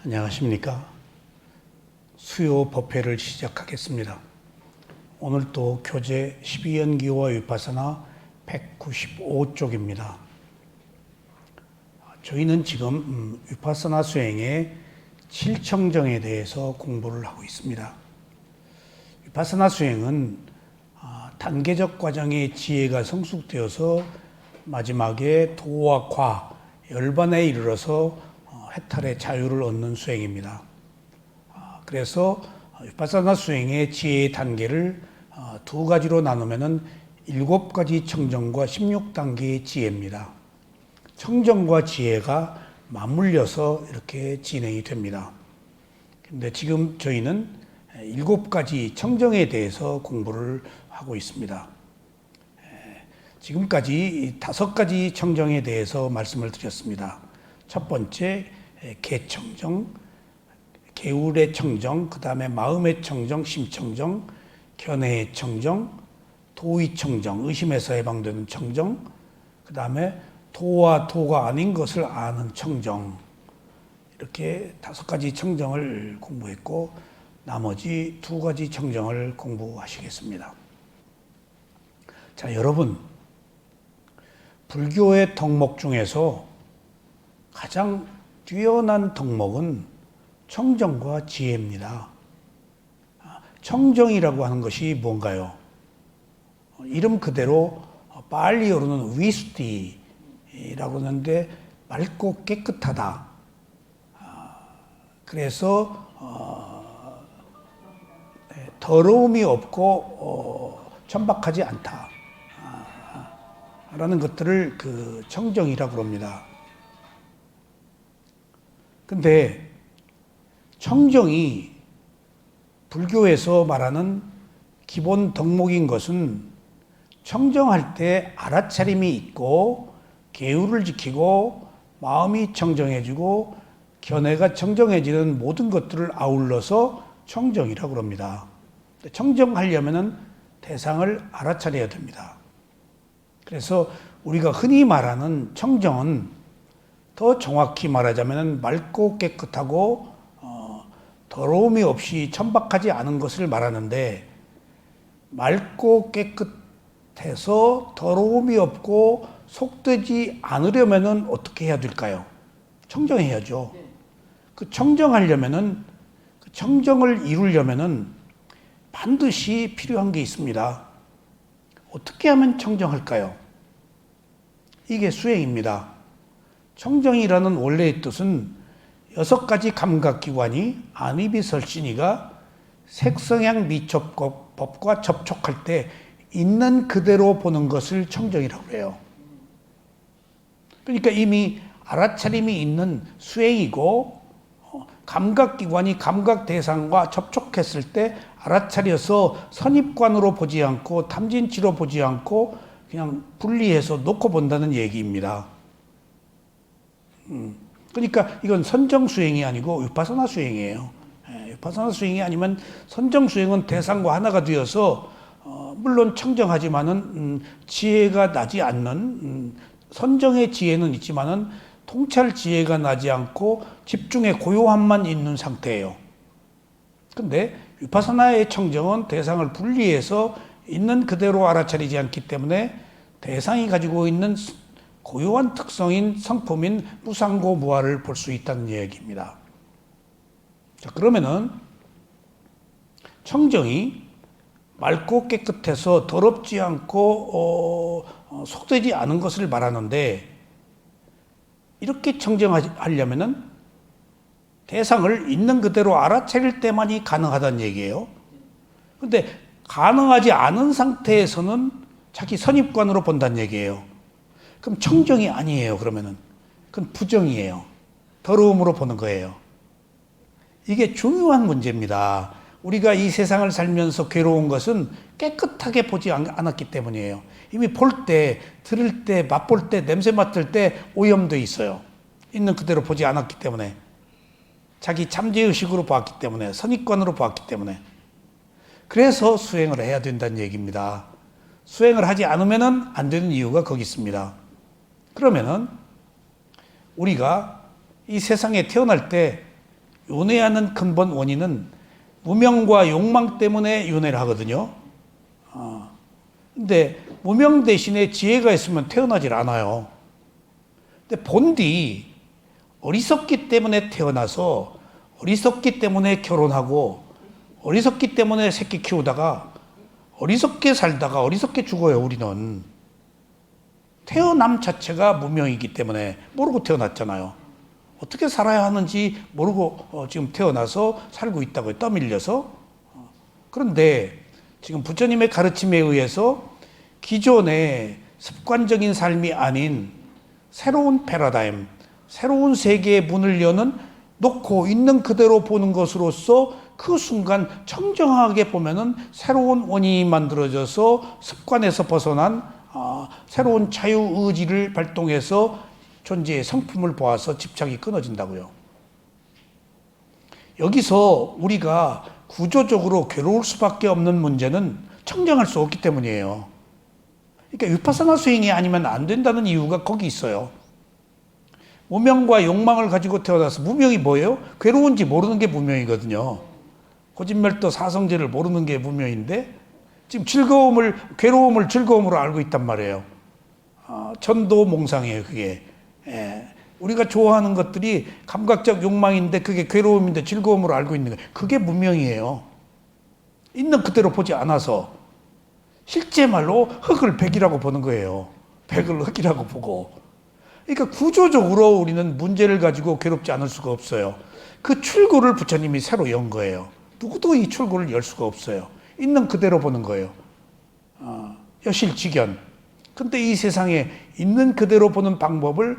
안녕하십니까. 수요 법회를 시작하겠습니다. 오늘 또 교재 12연기와 위파사나 195쪽입니다. 저희는 지금 위파사나 수행의 7청정에 대해서 공부를 하고 있습니다. 위파사나 수행은 단계적 과정의 지혜가 성숙되어서 마지막에 도와 과, 열반에 이르러서 해탈의 자유를 얻는 수행입니다. 그래서 위파사나 수행의 지혜의 단계를 두 가지로 나누면은 7가지 청정과 16단계의 지혜입니다. 청정과 지혜가 맞물려서 이렇게 진행이 됩니다. 근데 지금 저희는 7가지 청정에 대해서 공부를 하고 있습니다. 지금까지 5가지 청정에 대해서 말씀을 드렸습니다. 첫 번째, 개청정, 개울의 청정, 그 다음에 마음의 청정, 심청정, 견해의 청정, 도의 청정, 의심에서 해방되는 청정, 그 다음에 도와 도가 아닌 것을 아는 청정, 이렇게 5가지 청정을 공부했고 나머지 2가지 청정을 공부하시겠습니다. 자, 여러분, 불교의 덕목 중에서 가장 뛰어난 덕목은 청정과 지혜입니다. 청정이라고 하는 것이 뭔가요? 이름 그대로 빨리 오르는 위스티라고 하는데 맑고 깨끗하다. 그래서 더러움이 없고 천박하지 않다. 라는 것들을 청정이라고 합니다. 근데 청정이 불교에서 말하는 기본 덕목인 것은 청정할 때 알아차림이 있고 계율을 지키고 마음이 청정해지고 견해가 청정해지는 모든 것들을 아울러서 청정이라고 합니다. 청정하려면 대상을 알아차려야 됩니다. 그래서 우리가 흔히 말하는 청정은 더 정확히 말하자면 맑고 깨끗하고 더러움이 없이 천박하지 않은 것을 말하는데, 맑고 깨끗해서 더러움이 없고 속되지 않으려면 어떻게 해야 될까요? 청정해야죠. 그 청정하려면은, 그 청정을 이루려면은 반드시 필요한 게 있습니다. 어떻게 하면 청정할까요? 이게 수행입니다. 청정이라는 원래의 뜻은 6가지 감각기관이 안이비설신이가 색성향 미촉법과 접촉할 때 있는 그대로 보는 것을 청정이라고 해요. 그러니까 이미 알아차림이 있는 수행이고, 감각기관이 감각 대상과 접촉했을 때 알아차려서 선입관으로 보지 않고 탐진치로 보지 않고 그냥 분리해서 놓고 본다는 얘기입니다. 그러니까 이건 선정 수행이 아니고 위파사나 수행이에요. 위파사나 수행이 아니면 선정 수행은 대상과 하나가 되어서 물론 청정하지만은 지혜가 나지 않는, 선정의 지혜는 있지만은 통찰 지혜가 나지 않고 집중의 고요함만 있는 상태예요. 근데 위파사나의 청정은 대상을 분리해서 있는 그대로 알아차리지 않기 때문에 대상이 가지고 있는 고유한 특성인 성품인 무상고 무아를 볼 수 있다는 얘기입니다. 자, 그러면은 청정이 맑고 깨끗해서 더럽지 않고 속되지 않은 것을 말하는데, 이렇게 청정하려면은 대상을 있는 그대로 알아차릴 때만이 가능하다는 얘기예요. 근데 가능하지 않은 상태에서는 자기 선입관으로 본다는 얘기예요. 그럼 청정이 아니에요. 그러면은 그건 부정이에요. 더러움으로 보는 거예요. 이게 중요한 문제입니다. 우리가 이 세상을 살면서 괴로운 것은 깨끗하게 보지 않았기 때문이에요. 이미 볼 때, 들을 때, 맛볼 때, 냄새 맡을 때 오염돼 있어요. 있는 그대로 보지 않았기 때문에, 자기 잠재의식으로 보았기 때문에, 선입관으로 보았기 때문에. 그래서 수행을 해야 된다는 얘기입니다. 수행을 하지 않으면 안 되는 이유가 거기 있습니다. 그러면은 우리가 이 세상에 태어날 때 윤회하는 근본 원인은 무명과 욕망 때문에 윤회를 하거든요. 근데 무명 대신에 지혜가 있으면 태어나질 않아요. 근데 본디 어리석기 때문에 태어나서 어리석기 때문에 결혼하고 어리석기 때문에 새끼 키우다가 어리석게 살다가 어리석게 죽어요. 우리는 태어남 자체가 무명이기 때문에 모르고 태어났잖아요. 어떻게 살아야 하는지 모르고 지금 태어나서 살고 있다고요. 떠밀려서. 그런데 지금 부처님의 가르침에 의해서 기존의 습관적인 삶이 아닌 새로운 패러다임, 새로운 세계의 문을 여는 놓고 있는 그대로 보는 것으로서 그 순간 청정하게 보면은 새로운 원인이 만들어져서 습관에서 벗어난 새로운 자유의지를 발동해서 존재의 성품을 보아서 집착이 끊어진다고요. 여기서 우리가 구조적으로 괴로울 수밖에 없는 문제는 청정할 수 없기 때문이에요. 그러니까 위파사나 수행이 아니면 안 된다는 이유가 거기 있어요. 무명과 욕망을 가지고 태어나서, 무명이 뭐예요? 괴로운지 모르는 게 무명이거든요. 고진멸도 사성제를 모르는 게 무명인데 지금 괴로움을 즐거움으로 알고 있단 말이에요. 전도몽상이에요, 그게. 우리가 좋아하는 것들이 감각적 욕망인데 그게 괴로움인데 즐거움으로 알고 있는 거예요. 그게 무명이에요. 있는 그대로 보지 않아서 실제 말로 흙을 백이라고 보는 거예요. 백을 흙이라고 보고. 그러니까 구조적으로 우리는 문제를 가지고 괴롭지 않을 수가 없어요. 그 출구를 부처님이 새로 연 거예요. 누구도 이 출구를 열 수가 없어요. 있는 그대로 보는 거예요. 여실직연. 근데 이 세상에 있는 그대로 보는 방법을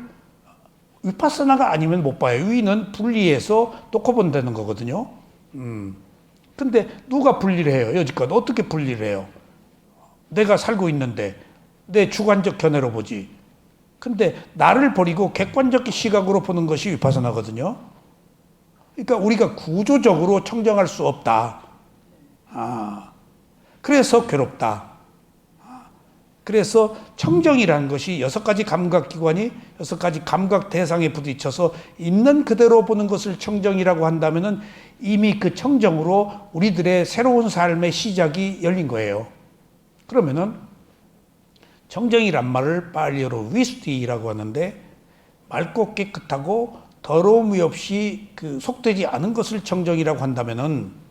위파사나가 아니면 못 봐요. 위는 분리해서 놓고 본다는 거거든요. 근데 누가 분리를 해요? 여지껏 어떻게 분리를 해요? 내가 살고 있는데 내 주관적 견해로 보지. 근데 나를 버리고 객관적 시각으로 보는 것이 위파사나거든요. 그러니까 우리가 구조적으로 청정할 수 없다. 그래서 괴롭다. 그래서 청정이라는 것이 6가지 감각기관이 6가지 감각 대상에 부딪혀서 있는 그대로 보는 것을 청정이라고 한다면은 이미 그 청정으로 우리들의 새로운 삶의 시작이 열린 거예요. 그러면은 청정이란 말을 팔리어로 위스티라고 하는데 맑고 깨끗하고 더러움이 없이 속되지 않은 것을 청정이라고 한다면은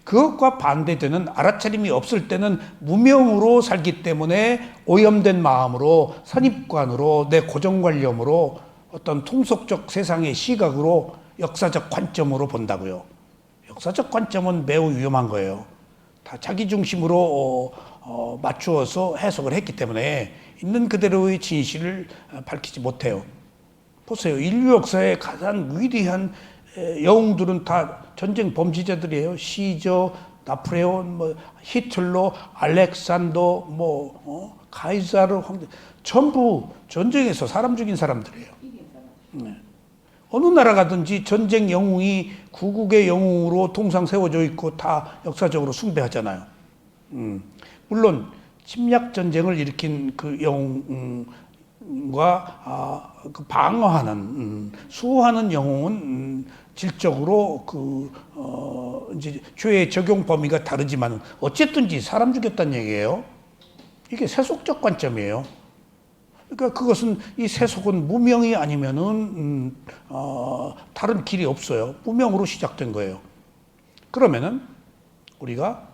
그것과 반대되는 알아차림이 없을 때는 무명으로 살기 때문에 오염된 마음으로 선입관으로 내 고정관념으로 어떤 통속적 세상의 시각으로 역사적 관점으로 본다고요. 역사적 관점은 매우 위험한 거예요. 다 자기 중심으로 맞추어서 해석을 했기 때문에 있는 그대로의 진실을 밝히지 못해요. 보세요. 인류 역사의 가장 위대한 영웅들은 다 전쟁 범죄자들이에요. 시저, 나폴레온, 히틀러, 알렉산더, 카이사르, 황제, 전부 전쟁에서 사람 죽인 사람들이에요. 네. 어느 나라 가든지 전쟁 영웅이 구국의 영웅으로 통상 세워져 있고 다 역사적으로 숭배하잖아요. 물론 침략 전쟁을 일으킨 그 영웅과 그 방어하는 수호하는 영웅은 질적으로 이제 죄의 적용 범위가 다르지만 어쨌든지 사람 죽였다는 얘기예요. 이게 세속적 관점이에요. 그러니까 그것은 이 세속은 무명이 아니면은 다른 길이 없어요. 무명으로 시작된 거예요. 그러면은 우리가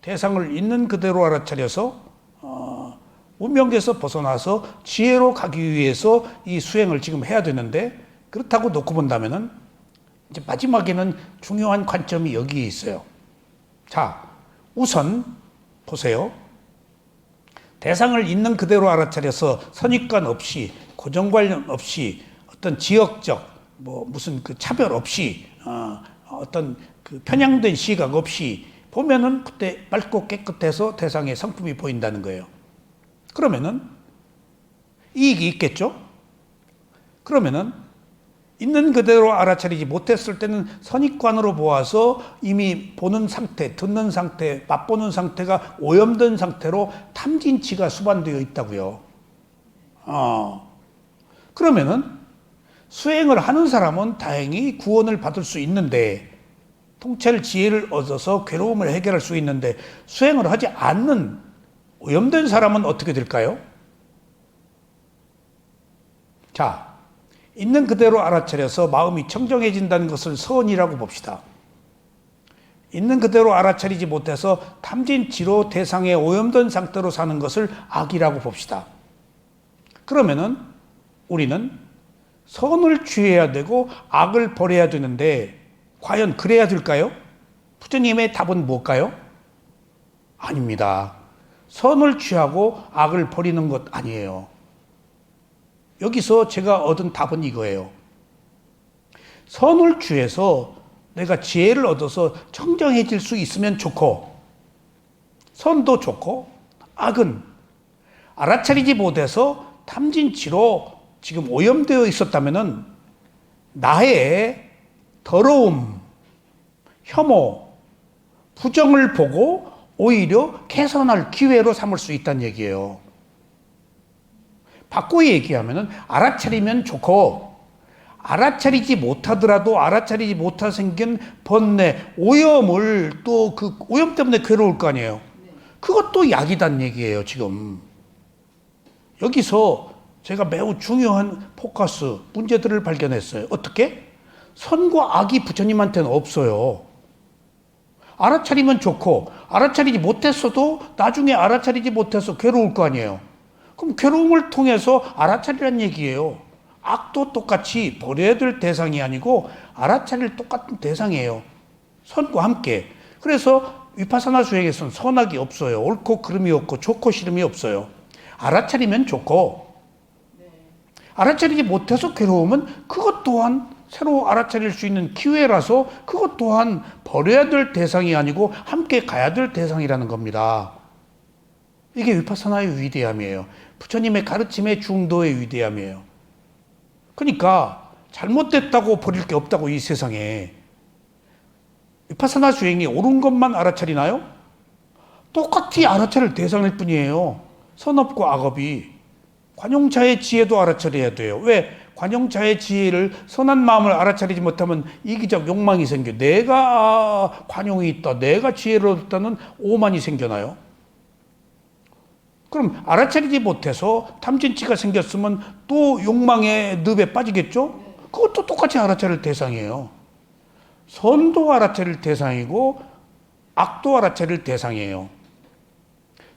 대상을 있는 그대로 알아차려서 무명에서 벗어나서 지혜로 가기 위해서 이 수행을 지금 해야 되는데 그렇다고 놓고 본다면은 이제 마지막에는 중요한 관점이 여기에 있어요. 자, 우선 보세요. 대상을 있는 그대로 알아차려서 선입관 없이 고정관념 없이 어떤 지역적 무슨 그 차별 없이 어떤 그 편향된 시각 없이 보면은 그때 맑고 깨끗해서 대상의 성품이 보인다는 거예요. 그러면은 이익이 있겠죠? 그러면은 있는 그대로 알아차리지 못했을 때는 선입관으로 보아서 이미 보는 상태, 듣는 상태, 맛보는 상태가 오염된 상태로 탐진치가 수반되어 있다고요. 그러면은 수행을 하는 사람은 다행히 구원을 받을 수 있는데, 통찰 지혜를 얻어서 괴로움을 해결할 수 있는데, 수행을 하지 않는 오염된 사람은 어떻게 될까요? 자, 있는 그대로 알아차려서 마음이 청정해진다는 것을 선이라고 봅시다. 있는 그대로 알아차리지 못해서 탐진치로 대상에 오염된 상태로 사는 것을 악이라고 봅시다. 그러면은 우리는 선을 취해야 되고 악을 버려야 되는데, 과연 그래야 될까요? 부처님의 답은 뭘까요? 아닙니다. 선을 취하고 악을 버리는 것 아니에요. 여기서 제가 얻은 답은 이거예요. 선을 취해서 내가 지혜를 얻어서 청정해질 수 있으면 좋고, 선도 좋고, 악은 알아차리지 못해서 탐진치로 지금 오염되어 있었다면은 나의 더러움, 혐오, 부정을 보고 오히려 개선할 기회로 삼을 수 있다는 얘기예요. 바꿔 얘기하면은 알아차리면 좋고, 알아차리지 못하더라도 알아차리지 못하 생긴 번뇌, 오염을 또 그 오염 때문에 괴로울 거 아니에요. 그것도 약이란 얘기예요, 지금. 여기서 제가 매우 중요한 포커스, 문제들을 발견했어요. 어떻게? 선과 악이 부처님한테는 없어요. 알아차리면 좋고, 알아차리지 못했어도 나중에 알아차리지 못해서 괴로울 거 아니에요. 그럼 괴로움을 통해서 알아차리란 얘기예요. 악도 똑같이 버려야 될 대상이 아니고 알아차릴 똑같은 대상이에요. 선과 함께. 그래서 위파사나 수행에서는 선악이 없어요. 옳고 그름이 없고 좋고 싫음이 없어요. 알아차리면 좋고, 알아차리지 못해서 괴로우면 그것 또한 새로 알아차릴 수 있는 기회라서 그것 또한 버려야 될 대상이 아니고 함께 가야 될 대상이라는 겁니다. 이게 위파사나의 위대함이에요. 부처님의 가르침의 중도의 위대함이에요. 그러니까 잘못됐다고 버릴 게 없다고, 이 세상에. 위파사나 수행이 옳은 것만 알아차리나요? 똑같이 알아차릴 대상일 뿐이에요. 선업과 악업이. 관용차의 지혜도 알아차려야 돼요. 왜? 관용차의 지혜를, 선한 마음을 알아차리지 못하면 이기적 욕망이 생겨. 내가 관용이 있다, 내가 지혜를 얻었다는 오만이 생겨나요. 그럼 알아차리지 못해서 탐진치가 생겼으면 또 욕망의 늪에 빠지겠죠? 그것도 똑같이 알아차릴 대상이에요. 선도 알아차릴 대상이고 악도 알아차릴 대상이에요.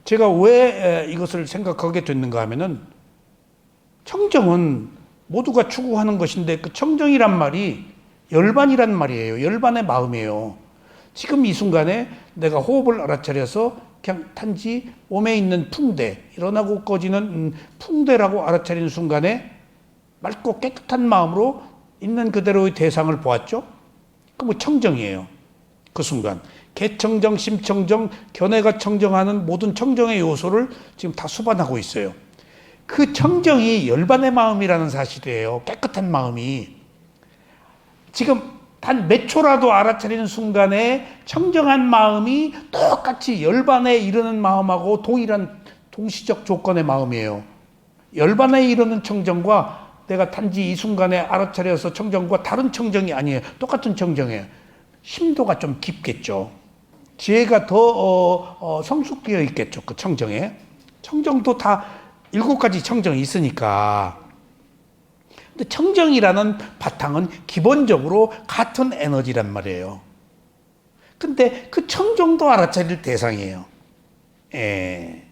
제가 왜 이것을 생각하게 됐는가 하면은, 청정은 모두가 추구하는 것인데 그 청정이란 말이 열반이란 말이에요. 열반의 마음이에요. 지금 이 순간에 내가 호흡을 알아차려서 그냥 단지 몸에 있는 풍대, 일어나고 꺼지는 풍대라고 알아차리는 순간에 맑고 깨끗한 마음으로 있는 그대로의 대상을 보았죠? 그럼 청정이에요. 그 순간. 개청정, 심청정, 견해가 청정하는 모든 청정의 요소를 지금 다 수반하고 있어요. 그 청정이 열반의 마음이라는 사실이에요. 깨끗한 마음이. 지금 단 몇 초라도 알아차리는 순간에 청정한 마음이 똑같이 열반에 이르는 마음하고 동일한 동시적 조건의 마음이에요. 열반에 이르는 청정과 내가 단지 이 순간에 알아차려서 청정과 다른 청정이 아니에요. 똑같은 청정이에요. 심도가 좀 깊겠죠. 지혜가 더 성숙되어 있겠죠. 그 청정에. 청정도 다 7가지 청정이 있으니까. 근데 청정이라는 바탕은 기본적으로 같은 에너지란 말이에요. 근데 그 청정도 알아차릴 대상이에요. 예.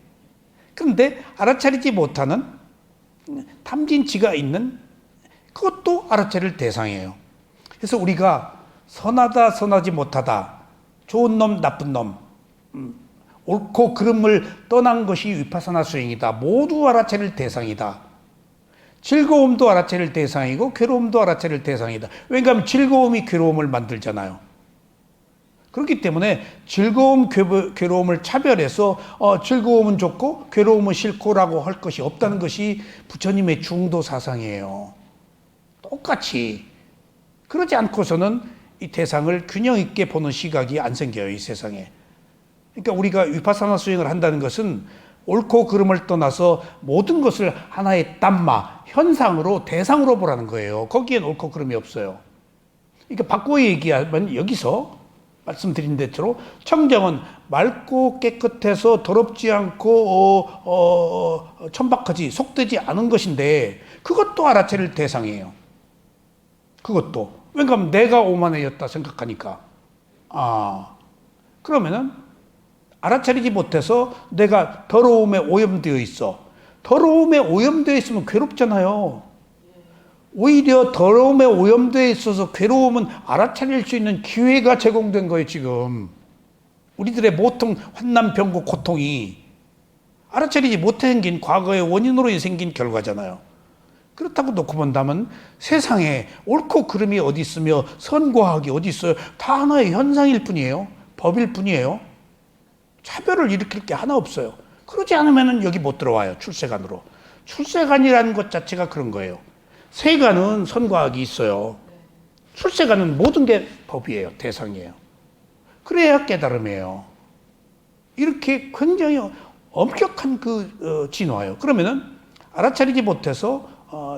근데 알아차리지 못하는 탐진치가 있는 그것도 알아차릴 대상이에요. 그래서 우리가 선하다, 선하지 못하다, 좋은 놈, 나쁜 놈, 옳고 그름을 떠난 것이 위파사나 수행이다. 모두 알아차릴 대상이다. 즐거움도 알아차릴 대상이고 괴로움도 알아차릴 대상이다. 왜냐하면 즐거움이 괴로움을 만들잖아요. 그렇기 때문에 즐거움, 괴로움을 차별해서 즐거움은 좋고 괴로움은 싫고라고 할 것이 없다는 것이 부처님의 중도 사상이에요. 똑같이. 그러지 않고서는 이 대상을 균형 있게 보는 시각이 안 생겨요, 이 세상에. 그러니까 우리가 위파사나 수행을 한다는 것은 옳고 그름을 떠나서 모든 것을 하나의 땀마, 현상으로, 대상으로 보라는 거예요. 거기엔 옳고 그름이 없어요. 그러니까 바꿔 얘기하면 여기서 말씀드린 대로 청정은 맑고 깨끗해서 더럽지 않고 천박하지 속되지 않은 것인데 그것도 알아차릴 대상이에요. 그것도. 왜냐하면 내가 오만해졌다 생각하니까. 그러면은 알아차리지 못해서 내가 더러움에 오염되어 있어. 더러움에 오염되어 있으면 괴롭잖아요. 오히려 더러움에 오염되어 있어서 괴로움은 알아차릴 수 있는 기회가 제공된 거예요, 지금. 우리들의 모든 환난, 병고, 고통이 알아차리지 못해 생긴 과거의 원인으로 생긴 결과잖아요. 그렇다고 놓고 본다면 세상에 옳고 그름이 어디 있으며 선과 악이 어디 있어요? 다 하나의 현상일 뿐이에요. 법일 뿐이에요. 차별을 일으킬 게 하나 없어요. 그러지 않으면 여기 못 들어와요, 출세관으로. 출세관이라는 것 자체가 그런 거예요. 세간은 선과 악이 있어요. 출세간은 모든 게 법이에요. 대상이에요. 그래야 깨달음이에요. 이렇게 굉장히 엄격한 진화예요. 그러면은 알아차리지 못해서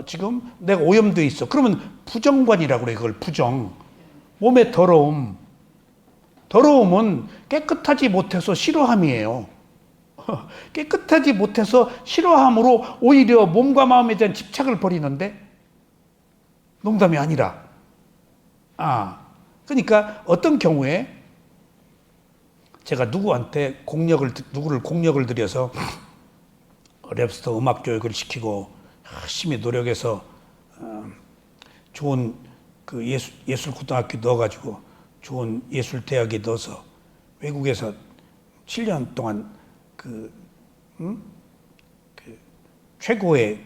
지금 내가 오염되어 있어. 그러면 부정관이라고 그래요. 그걸 부정. 몸의 더러움. 더러움은 깨끗하지 못해서 싫어함이에요. 깨끗하지 못해서 싫어함으로 오히려 몸과 마음에 대한 집착을 벌이는데 농담이 아니라. 그러니까 어떤 경우에 제가 누구를 공력을 들여서 랩스터 음악 교육을 시키고 열심히 노력해서 좋은 그 예술 고등학교 넣어가지고 좋은 예술 대학에 넣어서 외국에서 7년 동안 최고의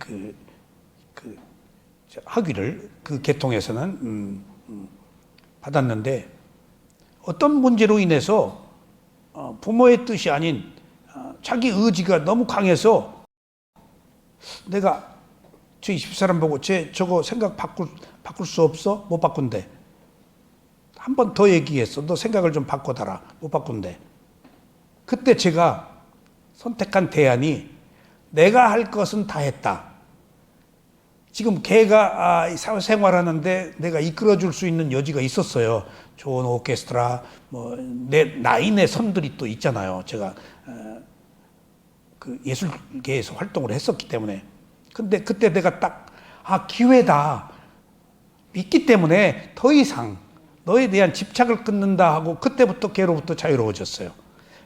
학위를 그 계통에서는 받았는데 어떤 문제로 인해서 부모의 뜻이 아닌 자기 의지가 너무 강해서 내가 저 20사람 보고 저거 생각 바꿀 수 없어? 못 바꾼대. 한 번 더 얘기했어. 너 생각을 좀 바꿔달라. 못 바꾼대. 그때 제가 선택한 대안이 내가 할 것은 다 했다. 지금 걔가 사회생활하는데 내가 이끌어줄 수 있는 여지가 있었어요. 좋은 오케스트라, 내 나인의 선들이 또 있잖아요. 제가 그 예술계에서 활동을 했었기 때문에. 근데 그때 내가 딱 기회다. 있기 때문에 더 이상 너에 대한 집착을 끊는다 하고 그때부터 걔로부터 자유로워졌어요.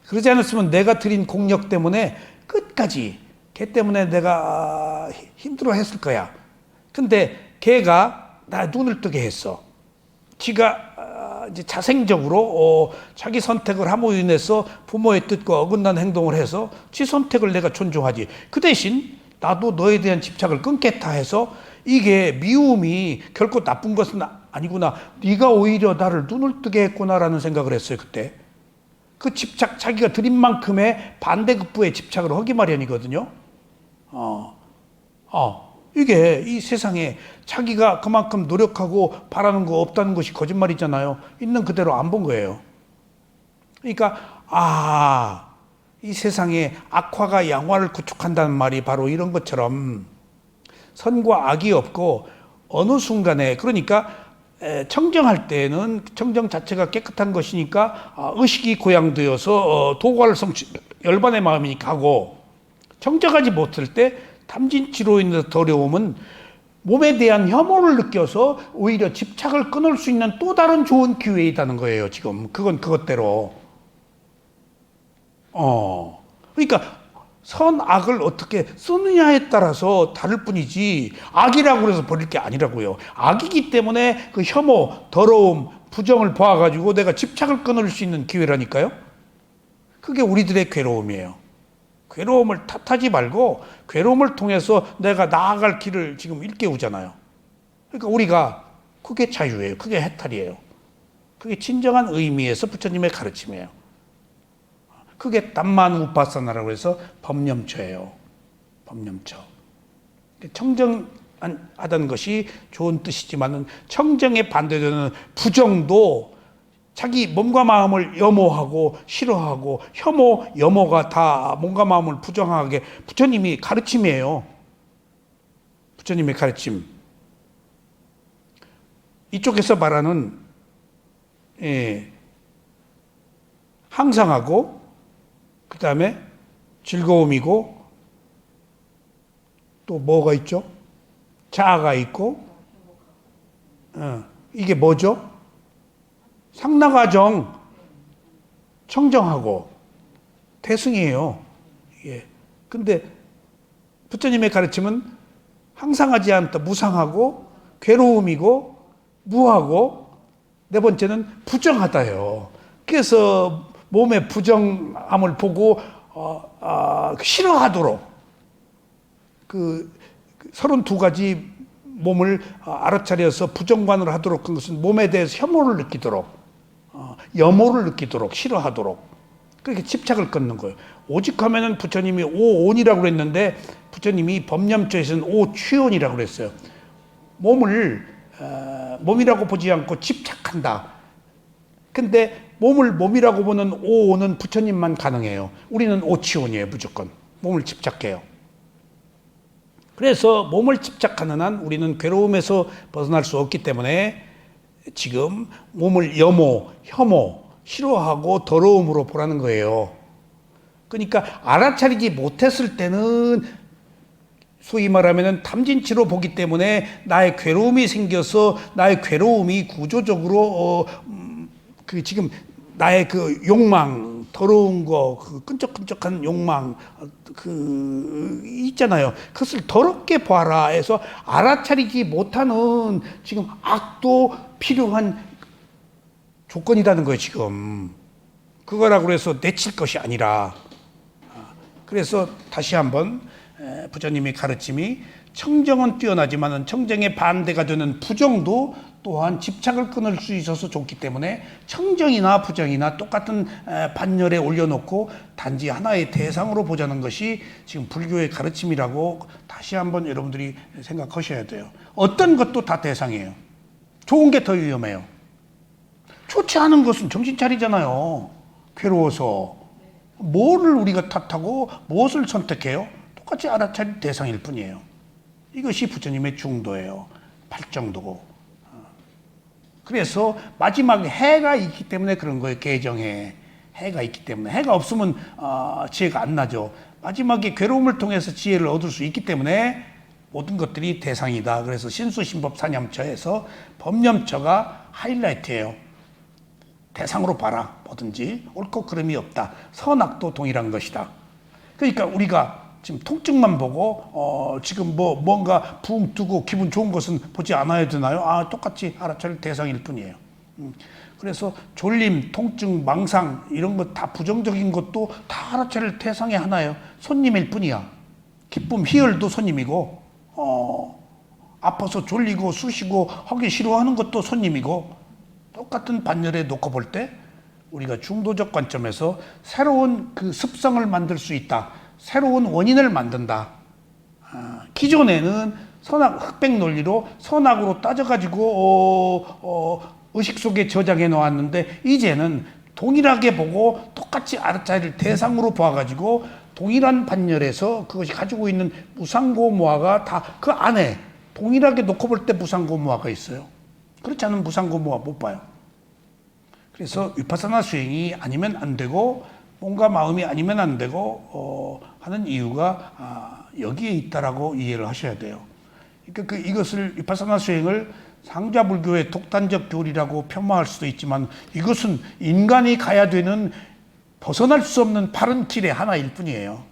그러지 않았으면 내가 드린 공력 때문에 끝까지 걔 때문에 내가 힘들어 했을 거야. 근데 걔가 나 눈을 뜨게 했어. 지가 이제 자생적으로 자기 선택을 함으로 인해서 부모의 뜻과 어긋난 행동을 해서 지 선택을 내가 존중하지. 그 대신 나도 너에 대한 집착을 끊겠다 해서 이게 미움이 결코 나쁜 것은 아니구나. 네가 오히려 나를 눈을 뜨게 했구나라는 생각을 했어요. 그때. 그 집착, 자기가 드린 만큼의 반대급부의 집착을 하기 마련이거든요. 이게 이 세상에 자기가 그만큼 노력하고 바라는 거 없다는 것이 거짓말이잖아요. 있는 그대로 안 본 거예요. 그러니까 이 세상에 악화가 양화를 구축한다는 말이 바로 이런 것처럼 선과 악이 없고 어느 순간에 그러니까 청정할 때는 청정 자체가 깨끗한 것이니까 의식이 고양되어서 도과를 성취 열반의 마음이 가고 청정하지 못할 때 탐진치로 인해서 더러움은 몸에 대한 혐오를 느껴서 오히려 집착을 끊을 수 있는 또 다른 좋은 기회이다는 거예요. 지금 그건 그것대로. 그러니까 선악을 어떻게 쓰느냐에 따라서 다를 뿐이지 악이라고 해서 버릴 게 아니라고요. 악이기 때문에 그 혐오, 더러움, 부정을 봐가지고 내가 집착을 끊을 수 있는 기회라니까요. 그게 우리들의 괴로움이에요. 괴로움을 탓하지 말고 괴로움을 통해서 내가 나아갈 길을 지금 일깨우잖아요. 그러니까 우리가 그게 자유예요. 그게 해탈이에요. 그게 진정한 의미에서 부처님의 가르침이에요. 그게 담만 우파사나라고 해서 법념처예요. 법념처. 청정하다는 것이 좋은 뜻이지만 청정에 반대되는 부정도 자기 몸과 마음을 염호하고 싫어하고 혐오, 염호가 다 몸과 마음을 부정하게 부처님이 가르침이에요. 부처님의 가르침. 이쪽에서 말하는 항상하고 그 다음에 즐거움이고 또 뭐가 있죠? 자아가 있고 이게 뭐죠? 상나가정 청정하고 대승이에요. 예. 근데 부처님의 가르침은 항상하지 않다 무상하고 괴로움이고 무하고 네 번째는 부정하다요. 그래서 몸의 부정함을 보고 싫어하도록 그 32가지 몸을 알아차려서 부정관을 하도록 한 것은 몸에 대해서 혐오를 느끼도록 염호를 느끼도록 싫어하도록 그렇게 집착을 끊는 거예요. 오직하면은 부처님이 오온이라고 그랬는데 부처님이 법념조에서는 오취온이라고 그랬어요. 몸을 몸이라고 보지 않고 집착한다. 근데 몸을 몸이라고 보는 오온은 부처님만 가능해요. 우리는 오취온이에요. 무조건 몸을 집착해요. 그래서 몸을 집착하는 한 우리는 괴로움에서 벗어날 수 없기 때문에 지금 몸을 염호, 혐오, 싫어하고 더러움으로 보라는 거예요. 그러니까 알아차리지 못했을 때는 소위 말하면 탐진치로 보기 때문에 나의 괴로움이 생겨서 나의 괴로움이 구조적으로 그 지금 나의 그 욕망, 더러운 거, 그 끈적끈적한 욕망, 그 있잖아요. 그것을 더럽게 봐라 해서 알아차리지 못하는 지금 악도 필요한 조건이라는 거예요, 지금. 그거라고 해서 내칠 것이 아니라. 그래서 다시 한번 부처님의 가르침이 청정은 뛰어나지만 청정의 반대가 되는 부정도 또한 집착을 끊을 수 있어서 좋기 때문에 청정이나 부정이나 똑같은 반열에 올려놓고 단지 하나의 대상으로 보자는 것이 지금 불교의 가르침이라고 다시 한번 여러분들이 생각하셔야 돼요. 어떤 것도 다 대상이에요. 좋은 게 더 위험해요. 좋지 않은 것은 정신 차리잖아요. 괴로워서. 뭐를 우리가 탓하고 무엇을 선택해요? 똑같이 알아차릴 대상일 뿐이에요. 이것이 부처님의 중도예요. 발정도고. 그래서 마지막에 해가 있기 때문에 그런 거예요. 개정해. 해가 있기 때문에. 해가 없으면 지혜가 안 나죠. 마지막에 괴로움을 통해서 지혜를 얻을 수 있기 때문에 모든 것들이 대상이다. 그래서 신수신법 사념처에서 법념처가 하이라이트예요. 대상으로 봐라. 뭐든지 옳고 그름이 없다. 선악도 동일한 것이다. 그러니까 우리가 지금 통증만 보고 지금 뭔가 붕 뜨고 기분 좋은 것은 보지 않아야 되나요? 똑같이 알아차릴 대상일 뿐이에요. 그래서 졸림, 통증, 망상 이런 것 다 부정적인 것도 다 알아차릴 대상의 하나예요. 손님일 뿐이야. 기쁨, 희열도 손님이고 아파서 졸리고 쑤시고 하기 싫어하는 것도 손님이고 똑같은 반열에 놓고 볼 때 우리가 중도적 관점에서 새로운 그 습성을 만들 수 있다. 새로운 원인을 만든다. 기존에는 흑백 논리로 선악으로 따져가지고 의식 속에 저장해 놓았는데 이제는 동일하게 보고 똑같이 알아차릴 대상으로 봐가지고 동일한 반열에서 그것이 가지고 있는 무상고무화가 다 그 안에 동일하게 놓고 볼 때 무상고무화가 있어요. 그렇지 않으면 무상고무화 못 봐요. 그래서 위파사나 수행이 아니면 안 되고 몸과 마음이 아니면 안 되고 하는 이유가 여기에 있다라고 이해를 하셔야 돼요. 그러니까 이것을 위파사나 수행을 상자불교의 독단적 교리라고 폄하할 수도 있지만 이것은 인간이 가야 되는 벗어날 수 없는 바른 길의 하나일 뿐이에요.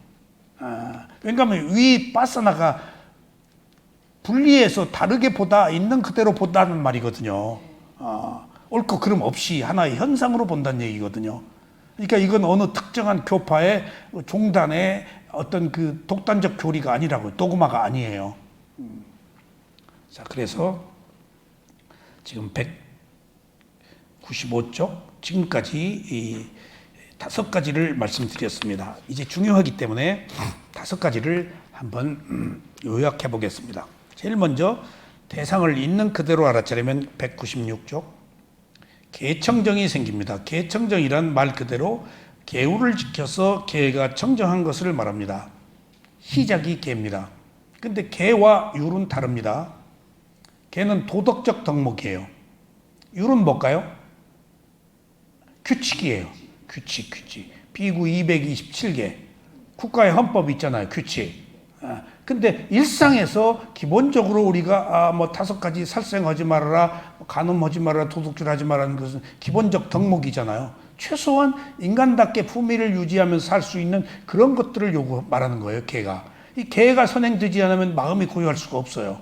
왜냐하면 위파사나가 분리해서 다르게 보다 있는 그대로 본다는 말이거든요. 옳고 그름 없이 하나의 현상으로 본다는 얘기거든요. 그러니까 이건 어느 특정한 교파의 종단의 어떤 그 독단적 교리가 아니라고요. 도그마가 아니에요. 자, 그래서 지금 195쪽 지금까지 이 5가지를 말씀드렸습니다. 이제 중요하기 때문에 5가지를 한번 요약해 보겠습니다. 제일 먼저 대상을 있는 그대로 알아차리면 196쪽 계청정이 생깁니다. 계청정이란 말 그대로 계율을 지켜서 계가 청정한 것을 말합니다. 시작이 계입니다. 근데 계와 율은 다릅니다. 계는 도덕적 덕목이에요. 율은 뭘까요? 규칙이에요. 규칙. 비구 227개. 국가의 헌법이 있잖아요. 규칙. 근데 일상에서 기본적으로 우리가 뭐 5가지 살생하지 말아라, 간음하지 말아라, 도둑질하지 말라는 것은 기본적 덕목이잖아요. 최소한 인간답게 품위를 유지하면서 살 수 있는 그런 것들을 말하는 거예요. 계가. 이 계가 선행되지 않으면 마음이 고요할 수가 없어요.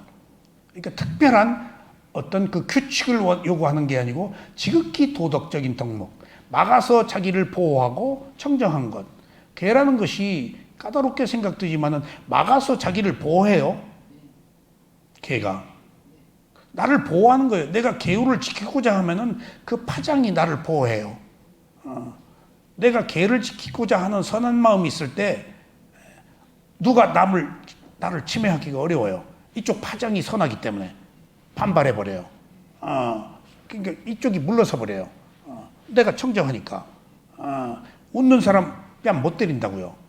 그러니까 특별한 어떤 그 규칙을 요구하는 게 아니고 지극히 도덕적인 덕목. 막아서 자기를 보호하고 청정한 것. 계라는 것이 까다롭게 생각되지만은 막아서 자기를 보호해요. 계가. 나를 보호하는 거예요. 내가 계율을 지키고자 하면은 그 파장이 나를 보호해요. 내가 계를 지키고자 하는 선한 마음이 있을 때 누가 나를 침해하기가 어려워요. 이쪽 파장이 선하기 때문에 반발해 버려요. 그러니까 이쪽이 물러서 버려요. 내가 청정하니까. 웃는 사람 뺨 못 때린다고요.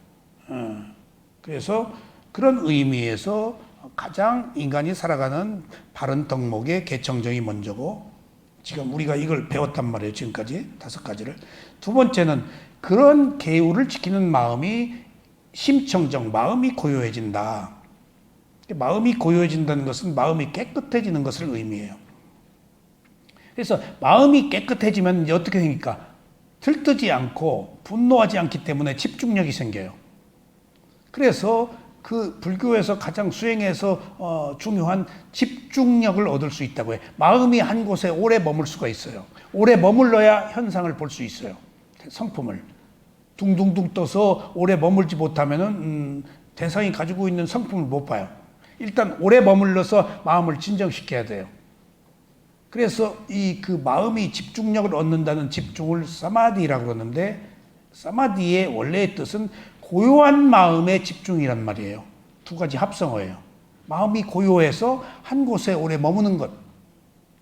그래서 그런 의미에서 가장 인간이 살아가는 바른 덕목의 계청정이 먼저고, 지금 우리가 이걸 배웠단 말이에요. 지금까지 5가지를. 두 번째는 그런 계율을 지키는 마음이 심청정, 마음이 고요해진다. 마음이 고요해진다는 것은 마음이 깨끗해지는 것을 의미해요. 그래서 마음이 깨끗해지면 이제 어떻게 됩니까? 들뜨지 않고 분노하지 않기 때문에 집중력이 생겨요. 그래서 그 불교에서 가장 수행해서 중요한 집중력을 얻을 수 있다고 해요. 마음이 한 곳에 오래 머물 수가 있어요. 오래 머물러야 현상을 볼 수 있어요. 성품을. 둥둥둥 떠서 오래 머물지 못하면은 대상이 가지고 있는 성품을 못 봐요. 일단 오래 머물러서 마음을 진정시켜야 돼요. 그래서 그 마음이 집중력을 얻는다는 집중을 사마디라고 그러는데, 사마디의 원래의 뜻은 고요한 마음의 집중이란 말이에요. 2가지 합성어예요. 마음이 고요해서 한 곳에 오래 머무는 것.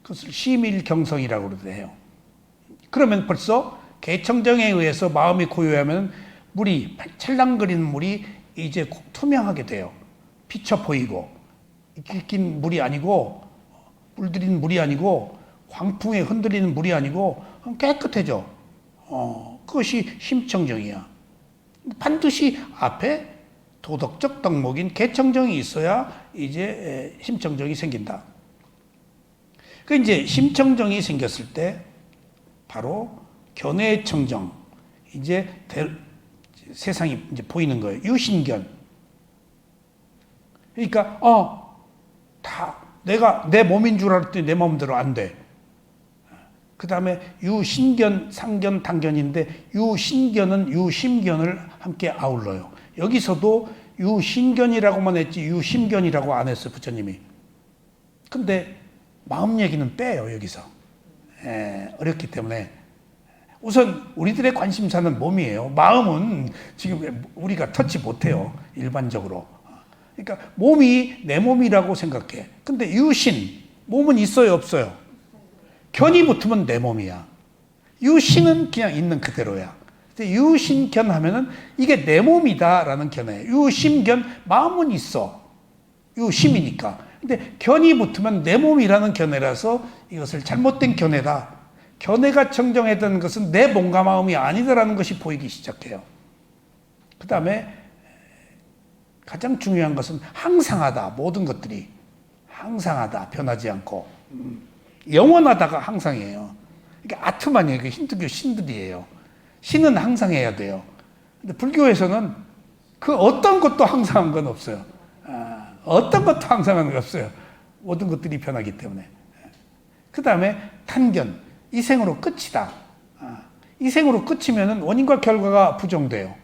그것을 심일경성이라고 그러대요. 그러면 벌써 계청정에 의해서 마음이 고요하면 물이, 찰랑거리는 물이 이제 투명하게 돼요. 비쳐 보이고, 낀 물이 아니고, 물들인 물이 아니고, 광풍에 흔들리는 물이 아니고 깨끗해져. 그것이 심청정이야. 반드시 앞에 도덕적 덕목인 계청정이 있어야 이제 심청정이 생긴다. 그 이제 심청정이 생겼을 때 바로 견해청정, 이제 세상이 이제 보이는 거예요. 유신견. 그러니까 다 내가 내 몸인 줄 알았더니 내 마음대로 안 돼. 그 다음에 유신견, 상견, 당견인데 유신견은 유심견을 함께 아울러요. 여기서도 유신견이라고만 했지 유심견이라고 안 했어요. 부처님이. 근데 마음 얘기는 빼요. 여기서. 어렵기 때문에. 우선 우리들의 관심사는 몸이에요. 마음은 지금 우리가 터치 못해요. 일반적으로. 그러니까 몸이 내 몸이라고 생각해. 근데 유신, 몸은 있어요, 없어요? 견이 붙으면 내 몸이야. 유신은 그냥 있는 그대로야. 유신견 하면은 이게 내 몸이다라는 견해예요. 유심견, 마음은 있어. 유심이니까. 근데 견이 붙으면 내 몸이라는 견해라서 이것을 잘못된 견해다. 견해가 청정했던 것은 내 몸과 마음이 아니다라는 것이 보이기 시작해요. 그 다음에 가장 중요한 것은 항상하다. 모든 것들이 항상하다. 변하지 않고. 영원하다가 항상이에요. 그러니까 아트만이에요. 힌두교 신들이에요. 신은 항상해야 돼요. 근데 불교에서는 그 어떤 것도 항상한 건 없어요. 어떤 것도 항상한 건 없어요. 모든 것들이 변하기 때문에. 그 다음에 탄견. 이 생으로 끝이다. 이 생으로 끝이면 원인과 결과가 부정돼요.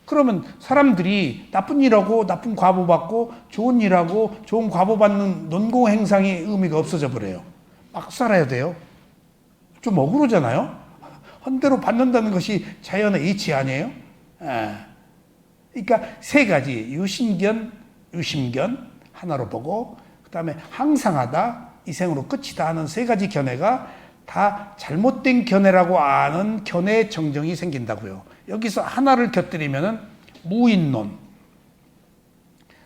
그러면 사람들이 나쁜 일하고 나쁜 과보 받고 좋은 일하고 좋은 과보 받는 논공행상의 의미가 없어져 버려요. 막 살아야 돼요. 좀 억울하잖아요. 헌대로 받는다는 것이 자연의 이치 아니에요? 그러니까 3가지 유신견, 유심견 하나로 보고 그 다음에 항상하다, 이 생으로 끝이다 하는 3가지 견해가 다 잘못된 견해라고 아는 견해 정정이 생긴다고요. 여기서 하나를 곁들이면은 무인론.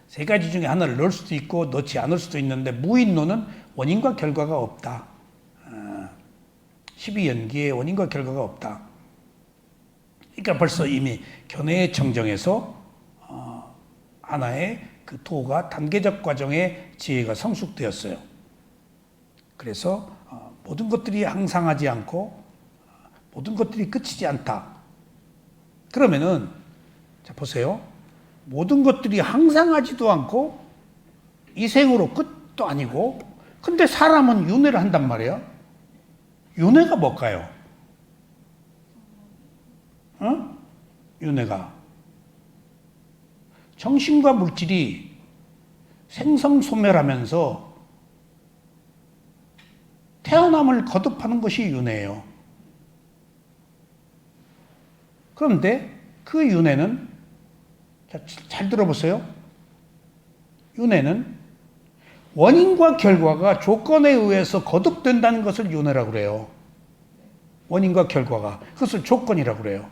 세 가지 중에 하나를 넣을 수도 있고 넣지 않을 수도 있는데 무인론은 원인과 결과가 없다. 12연기에 원인과 결과가 없다. 그러니까 벌써 이미 견해의 정정에서 하나의 그 도가 단계적 과정의 지혜가 성숙되었어요. 그래서 모든 것들이 항상하지 않고 모든 것들이 끝이지 않다. 그러면은 자 보세요. 모든 것들이 항상하지도 않고 이생으로 끝도 아니고 근데 사람은 윤회를 한단 말이에요. 윤회가 뭘까요? 윤회가 정신과 물질이 생성소멸하면서 태어남을 거듭하는 것이 윤회예요. 그런데 그 윤회는 잘 들어보세요. 윤회는 원인과 결과가 조건에 의해서 거듭된다는 것을 윤회라고 그래요. 원인과 결과가. 그것을 조건이라고 그래요.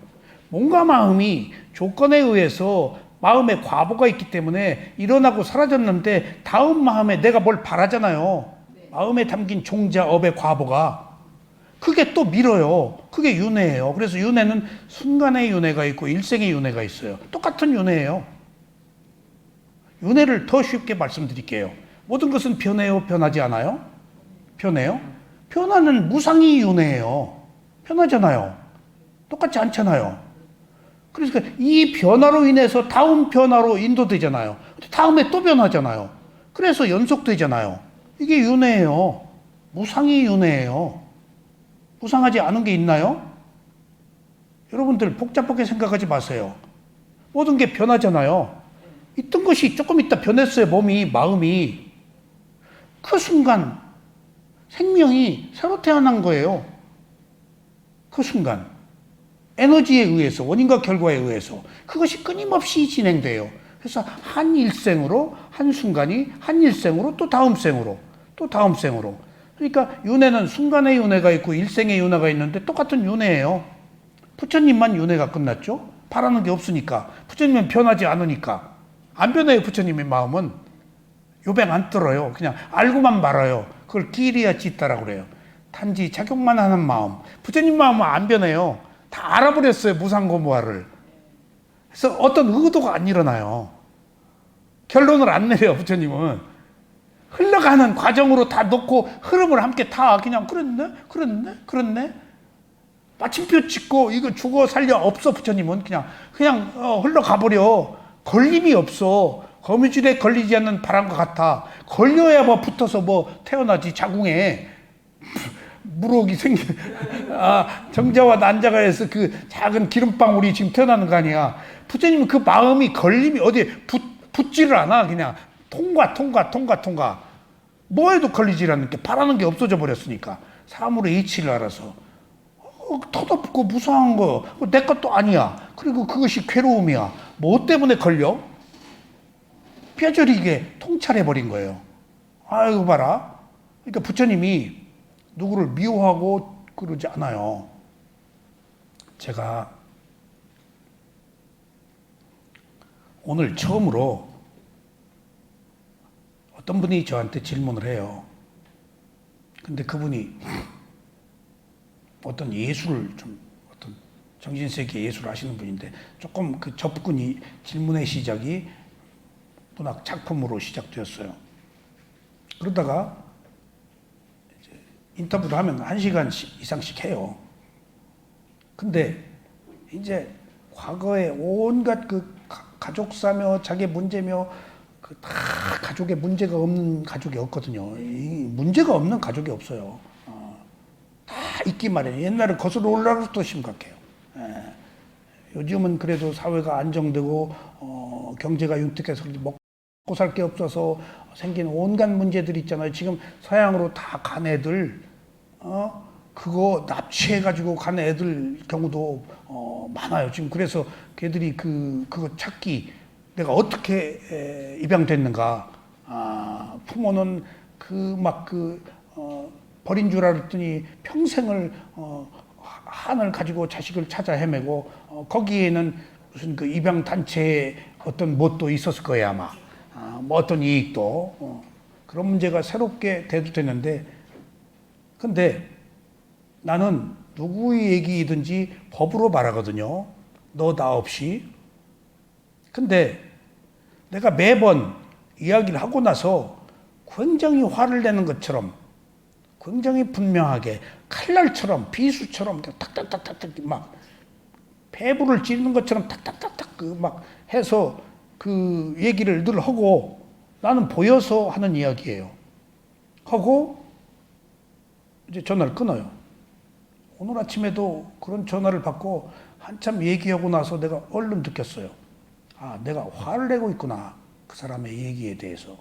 몸과 마음이 조건에 의해서 마음에 과보가 있기 때문에 일어나고 사라졌는데 다음 마음에 내가 뭘 바라잖아요. 마음에 담긴 종자업의 과보가. 그게 또 밀어요. 그게 윤회예요. 그래서 윤회는 순간의 윤회가 있고 일생의 윤회가 있어요. 똑같은 윤회예요. 윤회를 더 쉽게 말씀드릴게요. 모든 것은 변해요? 변하지 않아요? 변해요? 변화는 무상이 윤회예요. 변하잖아요. 똑같지 않잖아요. 그래서 이 변화로 인해서 다음 변화로 인도되잖아요. 다음에 또 변하잖아요. 그래서 연속되잖아요. 이게 윤회예요. 무상이 윤회예요. 무상하지 않은 게 있나요? 여러분들 복잡하게 생각하지 마세요. 모든 게 변하잖아요. 있던 것이 조금 있다 변했어요. 몸이, 마음이. 그 순간 생명이 새로 태어난 거예요. 그 순간. 에너지에 의해서, 원인과 결과에 의해서 그것이 끊임없이 진행돼요. 그래서 한 일생으로, 한 순간이 한 일생으로 또 다음 생으로, 또 다음 생으로. 그러니까 윤회는 순간의 윤회가 있고 일생의 윤회가 있는데 똑같은 윤회예요. 부처님만 윤회가 끝났죠. 바라는 게 없으니까. 부처님은 변하지 않으니까. 안 변해요. 부처님의 마음은. 요뱅 안 떨어요. 그냥 알고만 말아요. 그걸 기리야 짓다라고 그래요. 단지 작용만 하는 마음. 부처님 마음은 안 변해요. 다 알아버렸어요. 무상고무화를. 그래서 어떤 의도가 안 일어나요. 결론을 안 내려요. 부처님은. 흘러가는 과정으로 다 놓고 흐름을 함께 타. 그냥 그랬네. 마침표 찍고 이거 죽어 살려 없어. 부처님은 그냥 흘러가버려. 걸림이 없어. 거미줄에 걸리지 않는 바람과 같아. 걸려야 뭐 붙어서 뭐 태어나지 자궁에. 무록이 정자와 난자가 해서 그 작은 기름방울이 지금 태어나는 거 아니야. 부처님은 그 마음이 걸림이 어디에 붙지를 않아. 그냥 통과. 뭐에도 걸리질 않는 게 바라는 게 없어져 버렸으니까. 사물의 이치를 알아서. 터덥고 무상한 거. 내 것도 아니야. 그리고 그것이 괴로움이야. 뭐 때문에 걸려? 뼈저리게 통찰해버린 거예요. 아이고 봐라. 그러니까 부처님이 누구를 미워하고 그러지 않아요. 제가 오늘 처음으로 어떤 분이 저한테 질문을 해요. 근데 그분이 어떤 예술을 어떤 정신세계 예술을 하시는 분인데 조금 그 접근이 질문의 시작이 문학 작품으로 시작되었어요. 그러다가 인터뷰를 하면 1시간 이상씩 해요. 근데 이제 과거에 온갖 그 가족사며 자기 문제며 그 다 가족에 문제가 없는 가족이 없거든요. 이 문제가 없는 가족이 없어요. 다 있기 마련이에요. 옛날에 거슬러 올라가서 또 심각해요. 요즘은 그래도 사회가 안정되고 경제가 윤택해서 먹고 살 게 없어서 생긴 온갖 문제들 있잖아요. 지금 서양으로 다 간 애들 그거 납치해가지고 간 애들 경우도 많아요. 지금 그래서 걔들이 그거 찾기 내가 어떻게 입양됐는가. 부모는 버린 줄 알았더니 평생을 한을 가지고 자식을 찾아 헤매고 거기에는 무슨 그 입양 단체의 어떤 뭣도 있었을 거야 아마. 뭐 어떤 이익도 그런 문제가 새롭게 대두되는데, 근데 나는 누구의 얘기든지 법으로 말하거든요. 너 나 없이. 근데 내가 매번 이야기를 하고 나서 굉장히 화를 내는 것처럼, 굉장히 분명하게 칼날처럼 비수처럼 탁탁탁탁탁 막 배부를 찌르는 것처럼 탁탁탁탁 그 막 해서 그 얘기를 늘 하고, 나는 보여서 하는 이야기예요. 하고 이제 전화를 끊어요. 오늘 아침에도 그런 전화를 받고 한참 얘기하고 나서 내가 얼른 느꼈어요. 아, 내가 화를 내고 있구나. 그 사람의 얘기에 대해서.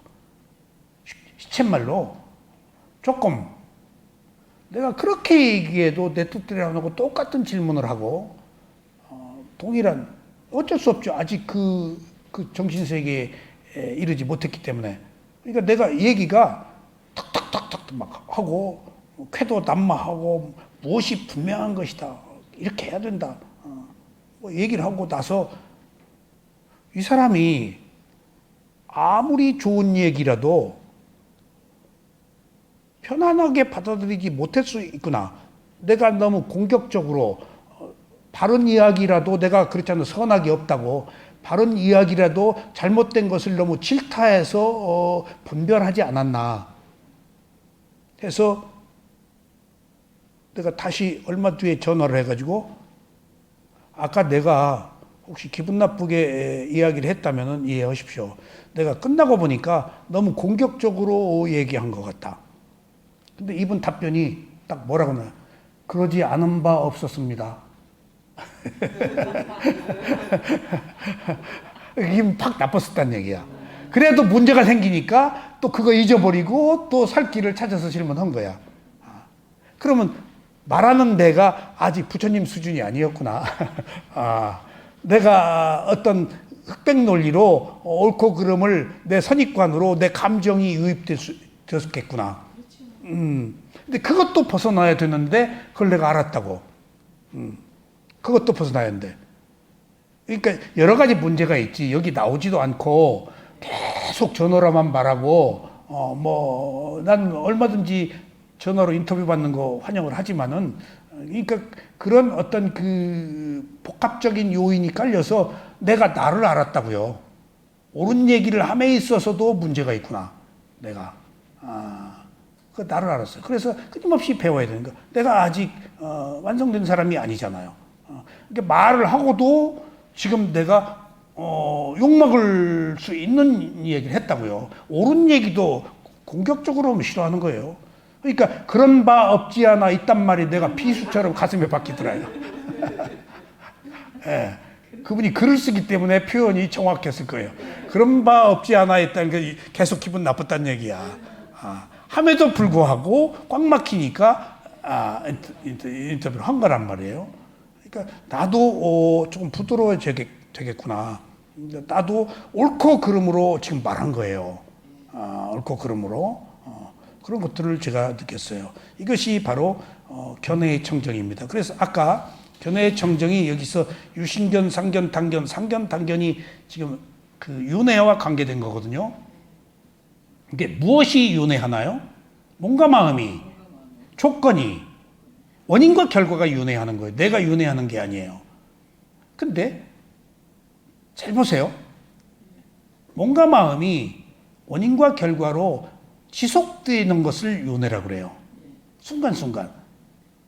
시쳇말로 조금 내가 그렇게 얘기해도 내 뜻대로 안 하고 똑같은 질문을 하고 동일한, 어쩔 수 없죠. 아직 그 정신세계에 이르지 못했기 때문에. 그러니까 내가 얘기가 탁탁탁탁 막 하고 쾌도 난마하고 무엇이 분명한 것이다. 이렇게 해야 된다. 뭐 얘기를 하고 나서 이 사람이 아무리 좋은 얘기라도 편안하게 받아들이지 못할 수 있구나. 내가 너무 공격적으로 바른 이야기라도 내가 그렇잖아. 선악이 없다고. 바른 이야기라도 잘못된 것을 너무 질타해서 분별하지 않았나 해서 내가 다시 얼마 뒤에 전화를 해가지고, 아까 내가 혹시 기분 나쁘게 이야기를 했다면 이해하십시오. 내가 끝나고 보니까 너무 공격적으로 얘기한 것 같다. 근데 이분 답변이 딱 뭐라고 나요? 그러지 않은 바 없었습니다. 기분 팍 나빴었다는 얘기야. 그래도 문제가 생기니까 또 그거 잊어버리고 또 살 길을 찾아서 질문한 거야. 그러면 말하는 내가 아직 부처님 수준이 아니었구나. 내가 어떤 흑백 논리로 옳고 그름을 내 선입관으로 내 감정이 유입됐겠구나. 근데 그것도 벗어나야 되는데 그걸 내가 알았다고. 그것도 벗어나야 하는데. 그러니까 여러 가지 문제가 있지. 여기 나오지도 않고 계속 전화로만 말하고 뭐 나는 얼마든지 전화로 인터뷰 받는 거 환영을 하지만은, 그러니까 그런 어떤 그 복합적인 요인이 깔려서 내가 나를 알았다고요. 옳은 얘기를 함에 있어서도 문제가 있구나. 내가 그 나를 알았어요. 그래서 끊임없이 배워야 되는 거. 내가 아직 완성된 사람이 아니잖아요. 그러니까 말을 하고도 지금 내가 욕먹을 수 있는 얘기를 했다고요. 옳은 얘기도 공격적으로 하면 싫어하는 거예요. 그러니까 그런 바 없지 않아 있단 말이 내가 비수처럼 가슴에 박히더라요. 예, 그분이 글을 쓰기 때문에 표현이 정확했을 거예요. 그런 바 없지 않아 있다는 게 계속 기분 나빴다는 얘기야. 함에도 불구하고 꽉 막히니까 인터뷰를 한 거란 말이에요. 그러니까 나도 조금 부드러워져야 되겠구나. 나도 옳고 그름으로 지금 말한 거예요. 옳고 그름으로. 그런 것들을 제가 느꼈어요. 이것이 바로 견해의 청정입니다. 그래서 아까 견해의 청정이 여기서 유신견, 상견, 단견, 상견, 단견이 지금 그 윤회와 관계된 거거든요. 이게 무엇이 윤회하나요? 몸과 마음이, 조건이, 원인과 결과가 윤회하는 거예요. 내가 윤회하는 게 아니에요. 근데 잘 보세요. 몸과 마음이 원인과 결과로 지속되는 것을 윤회라고 그래요. 순간순간.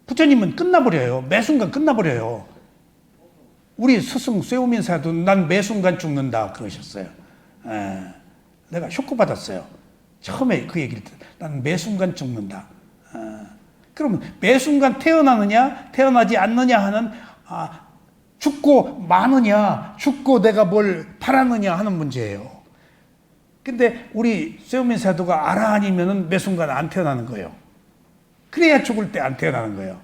부처님은 끝나버려요. 매 순간 끝나버려요. 우리 스승 쇠오민 사도 난 매 순간 죽는다 그러셨어요. 내가 쇼크 받았어요. 처음에 그 얘기를 듣고 난 매 순간 죽는다. 그러면 매 순간 태어나느냐 태어나지 않느냐 하는 죽고 마느냐 죽고 내가 뭘 바라느냐 하는 문제예요. 근데 우리 쇠오민 사도가 아라한이면은 매 순간 안 태어나는 거예요. 그래야 죽을 때 안 태어나는 거예요.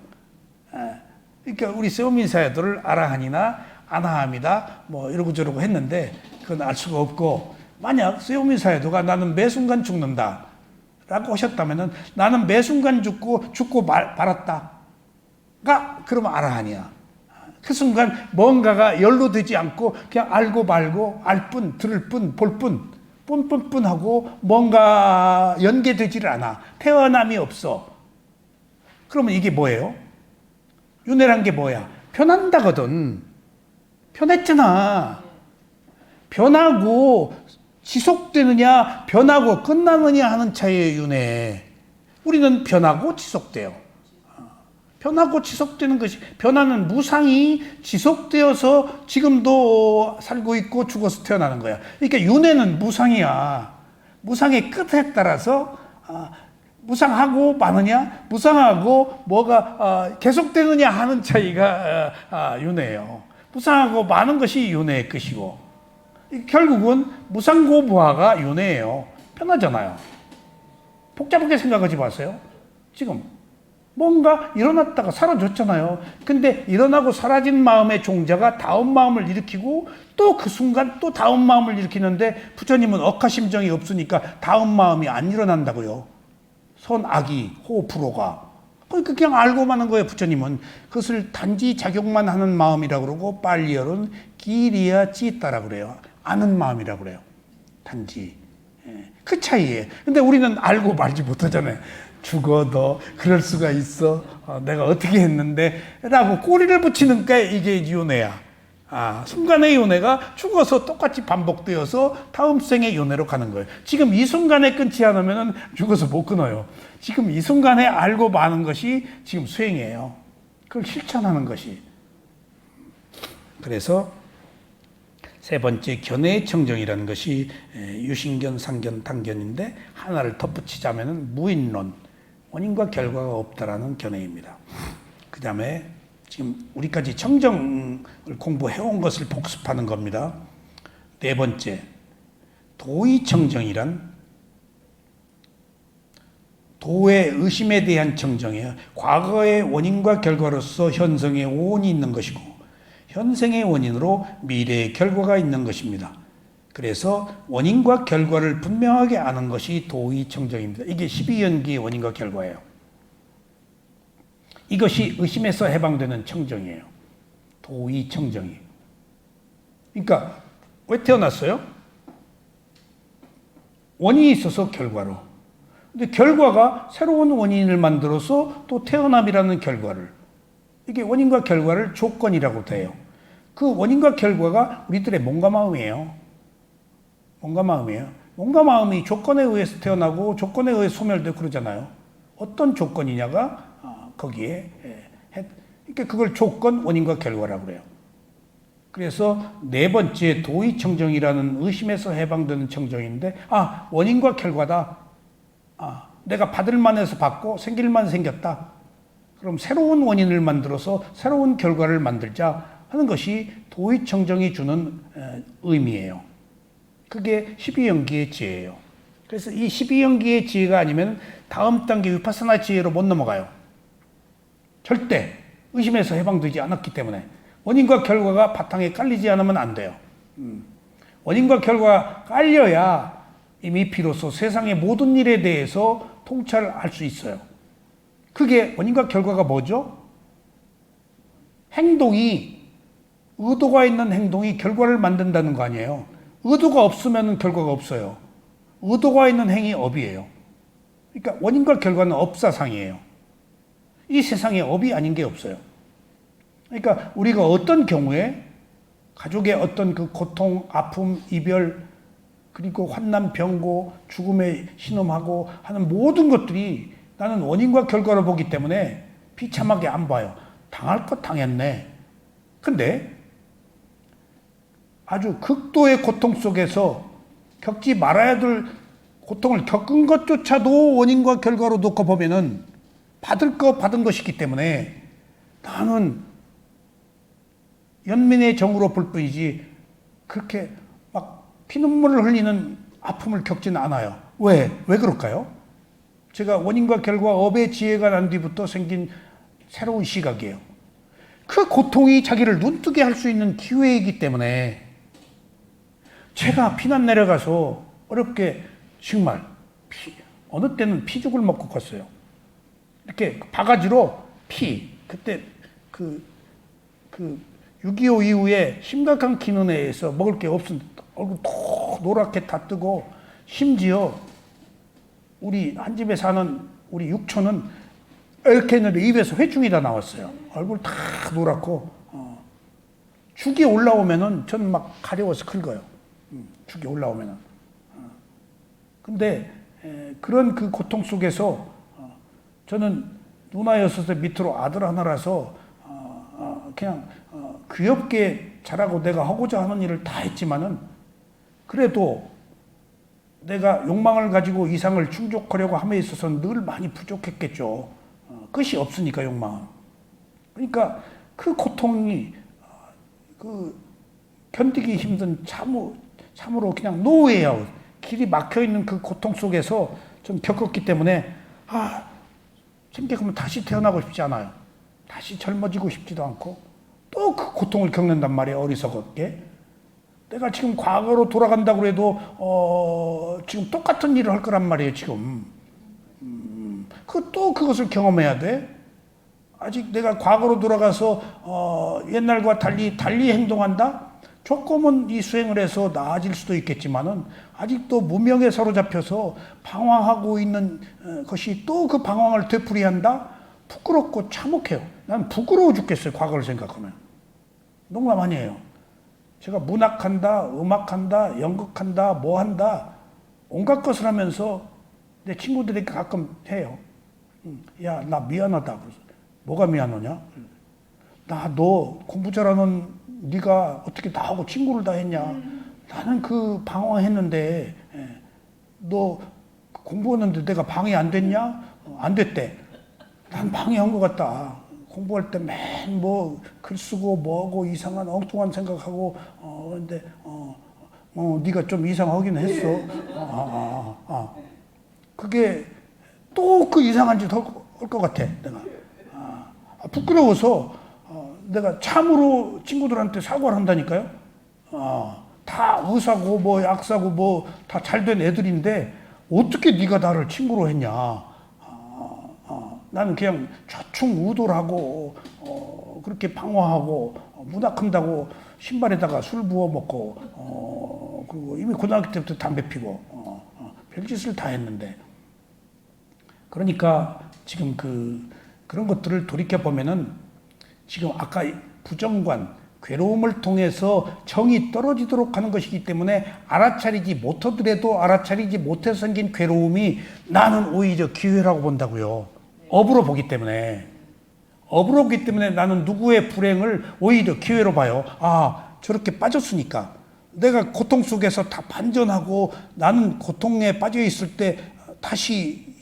그러니까 우리 쇠오민 사도를 아라한이나 아나함이다 뭐 이러고 저러고 했는데 그건 알 수가 없고, 만약 쇠오민 사도가 나는 매 순간 죽는다. 라고 하셨다면은 나는 매 순간 죽고 말았다. 가 그러면 아라한이야. 그 순간 뭔가가 연루되지 않고 그냥 알고 말고 알 뿐, 들을 뿐, 볼 뿐, 뿐뿐뿐하고 뭔가 연계되지를 않아. 태어남이 없어. 그러면 이게 뭐예요? 윤회란 게 뭐야? 변한다거든. 변했잖아. 변하고 지속되느냐, 변하고 끝나느냐 하는 차이의 윤회. 우리는 변하고 지속돼요. 변하고 지속되는 것이, 변하는 무상이 지속되어서 지금도 살고 있고 죽어서 태어나는 거야. 그러니까 윤회는 무상이야. 무상의 끝에 따라서 무상하고 많으냐, 무상하고 뭐가 계속되느냐 하는 차이가 윤회예요. 무상하고 많은 것이 윤회의 끝이고, 결국은 무상고부하가 윤회예요. 편하잖아요. 복잡하게 생각하지 마세요. 지금 뭔가 일어났다가 사라졌잖아요. 근데 일어나고 사라진 마음의 종자가 다음 마음을 일으키고 또 그 순간 또 다음 마음을 일으키는데 부처님은 억하심정이 없으니까 다음 마음이 안 일어난다고요. 선악이 호불호가. 그러니까 그냥 알고만 하는 거예요. 부처님은 그것을 단지 작용만 하는 마음이라고 그러고 빨리열은 기리야 찌따라 그래요. 아는 마음이라고 그래요. 단지 그 차이예요. 근데 우리는 알고 말지 못하잖아요. 죽어도 그럴 수가 있어. 내가 어떻게 했는데 라고 꼬리를 붙이니까 이게 윤회야. 순간의 윤회가 죽어서 똑같이 반복되어서 다음 생의 윤회로 가는 거예요. 지금 이 순간에 끊지 않으면 죽어서 못 끊어요. 지금 이 순간에 알고 마는 것이 지금 수행이에요. 그걸 실천하는 것이. 그래서 세 번째 견해의 청정이라는 것이 유신견, 상견, 단견인데 하나를 덧붙이자면 무인론, 원인과 결과가 없다라는 견해입니다. 그 다음에 지금 우리까지 청정을 공부해온 것을 복습하는 겁니다. 네 번째, 도의청정이란 도의 의심에 대한 청정이에요. 과거의 원인과 결과로서 현생의 원이 있는 것이고 현생의 원인으로 미래의 결과가 있는 것입니다. 그래서 원인과 결과를 분명하게 아는 것이 도의청정입니다. 이게 12연기의 원인과 결과예요. 이것이 의심에서 해방되는 청정이에요. 도의청정이. 그러니까 왜 태어났어요? 원인이 있어서 결과로. 근데 결과가 새로운 원인을 만들어서 또 태어남이라는 결과를. 이게 원인과 결과를 조건이라고 돼요. 그 원인과 결과가 우리들의 몸과 마음이에요. 몸과 마음이에요. 몸과 마음이 조건에 의해서 태어나고 조건에 의해서 소멸되고 그러잖아요. 어떤 조건이냐가 거기에 그러니까 그걸 조건, 원인과 결과라고 그래요. 그래서 네 번째 도의청정이라는 의심에서 해방되는 청정인데 원인과 결과다. 내가 받을 만해서 받고 생길 만 생겼다. 그럼 새로운 원인을 만들어서 새로운 결과를 만들자 하는 것이 도의청정이 주는 의미예요. 그게 12연기의 지혜예요. 그래서 이 12연기의 지혜가 아니면 다음 단계 위파사나 지혜로 못 넘어가요. 절대 의심에서 해방되지 않았기 때문에 원인과 결과가 바탕에 깔리지 않으면 안 돼요. 원인과 결과가 깔려야 이미 비로소 세상의 모든 일에 대해서 통찰할 수 있어요. 그게 원인과 결과가 뭐죠? 행동이, 의도가 있는 행동이 결과를 만든다는 거 아니에요. 의도가 없으면 결과가 없어요. 의도가 있는 행위 업이에요. 그러니까 원인과 결과는 업사상이에요. 이 세상에 업이 아닌 게 없어요. 그러니까 우리가 어떤 경우에 가족의 어떤 그 고통, 아픔, 이별, 그리고 환난, 병고, 죽음의 신음하고 하는 모든 것들이 나는 원인과 결과를 보기 때문에 비참하게 안 봐요. 당할 것 당했네. 근데 아주 극도의 고통 속에서 겪지 말아야 될 고통을 겪은 것조차도 원인과 결과로 놓고 보면은 받을 거 받은 것이기 때문에 나는 연민의 정으로 볼 뿐이지 그렇게 막 피눈물을 흘리는 아픔을 겪지는 않아요. 왜 그럴까요? 제가 원인과 결과 업의 지혜가 난 뒤부터 생긴 새로운 시각이에요. 그 고통이 자기를 눈뜨게 할 수 있는 기회이기 때문에 제가 피난 내려가서 어렵게 정말 어느 때는 피죽을 먹고 컸어요. 이렇게 바가지로 그때 그 6.25 이후에 심각한 기눈에 의해서 먹을 게 없은 얼굴 톡 노랗게 다 뜨고, 심지어 우리 한 집에 사는 우리 육촌은 이렇게 했는데 입에서 회충이 다 나왔어요. 얼굴 다 노랗고, 죽이 올라오면은 저는 막 가려워서 긁어요. 죽이 올라오면은. 근데 그런 그 고통 속에서 저는 누나였어서 밑으로 아들 하나라서 그냥 귀엽게 자라고 내가 하고자 하는 일을 다 했지만은, 그래도 내가 욕망을 가지고 이상을 충족하려고 함에 있어서는 늘 많이 부족했겠죠. 끝이 없으니까 욕망은. 그러니까 그 고통이 견디기 힘든 참으로 그냥 노예야. 길이 막혀 있는 그 고통 속에서 좀 겪었기 때문에 생각하면 다시 태어나고 싶지 않아요. 다시 젊어지고 싶지도 않고 또 그 고통을 겪는단 말이에요. 어리석었게. 내가 지금 과거로 돌아간다고 해도 지금 똑같은 일을 할 거란 말이에요. 지금 또 그것을 경험해야 돼. 아직 내가 과거로 돌아가서 옛날과 달리 행동한다? 조금은 이 수행을 해서 나아질 수도 있겠지만은 아직도 무명에 사로잡혀서 방황하고 있는 것이 또 그 방황을 되풀이한다? 부끄럽고 참혹해요. 난 부끄러워 죽겠어요. 과거를 생각하면. 농담 아니에요. 제가 문학한다, 음악한다, 연극한다, 뭐 한다, 온갖 것을 하면서 내 친구들이 가끔 해요. 야, 나 미안하다. 그래서 뭐가 미안하냐? 너 공부 잘하는 네가 어떻게 나하고 친구를 다 했냐? 나는 그 방황했는데 너 공부했는데 내가 방해 안 됐냐? 안 됐대. 난 방해한 것 같다. 공부할 때 맨 뭐 글 쓰고 뭐하고 이상한 엉뚱한 생각하고 근데 네가 좀 이상하긴 했어. 그게 또 그 이상한 짓 할 것 같아. 내가 부끄러워서 내가 참으로 친구들한테 사과를 한다니까요. 다 의사고 뭐 약사고 뭐 다 잘된 애들인데 어떻게 네가 나를 친구로 했냐. 나는 그냥 좌충우돌하고 그렇게 방황하고 문학한다고 신발에다가 술 부어 먹고 그리고 이미 고등학교 때부터 담배 피고 별짓을 다 했는데, 그러니까 지금 그런 것들을 돌이켜 보면은 지금 아까 부정관, 괴로움을 통해서 정이 떨어지도록 하는 것이기 때문에 알아차리지 못하더라도 알아차리지 못해서 생긴 괴로움이 나는 오히려 기회라고 본다고요. 업으로 보기 때문에. 업으로 보기 때문에 나는 누구의 불행을 오히려 기회로 봐요. 저렇게 빠졌으니까. 내가 고통 속에서 다 반전하고 나는 고통에 빠져 있을 때 다시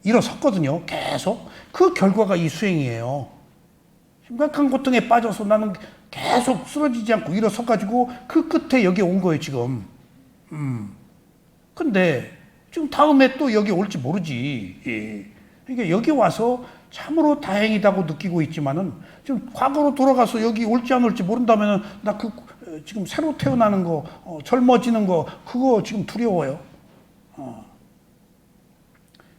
일어섰거든요. 계속. 그 결과가 이 수행이에요. 심각한 고통에 빠져서 나는 계속 쓰러지지 않고 일어서가지고 그 끝에 여기 온 거예요, 지금. 근데 지금 다음에 또 여기 올지 모르지. 예. 그러니까 여기 와서 참으로 다행이다고 느끼고 있지만은 지금 과거로 돌아가서 여기 올지 안 올지 모른다면은 나 지금 새로 태어나는 거, 젊어지는 거, 그거 지금 두려워요.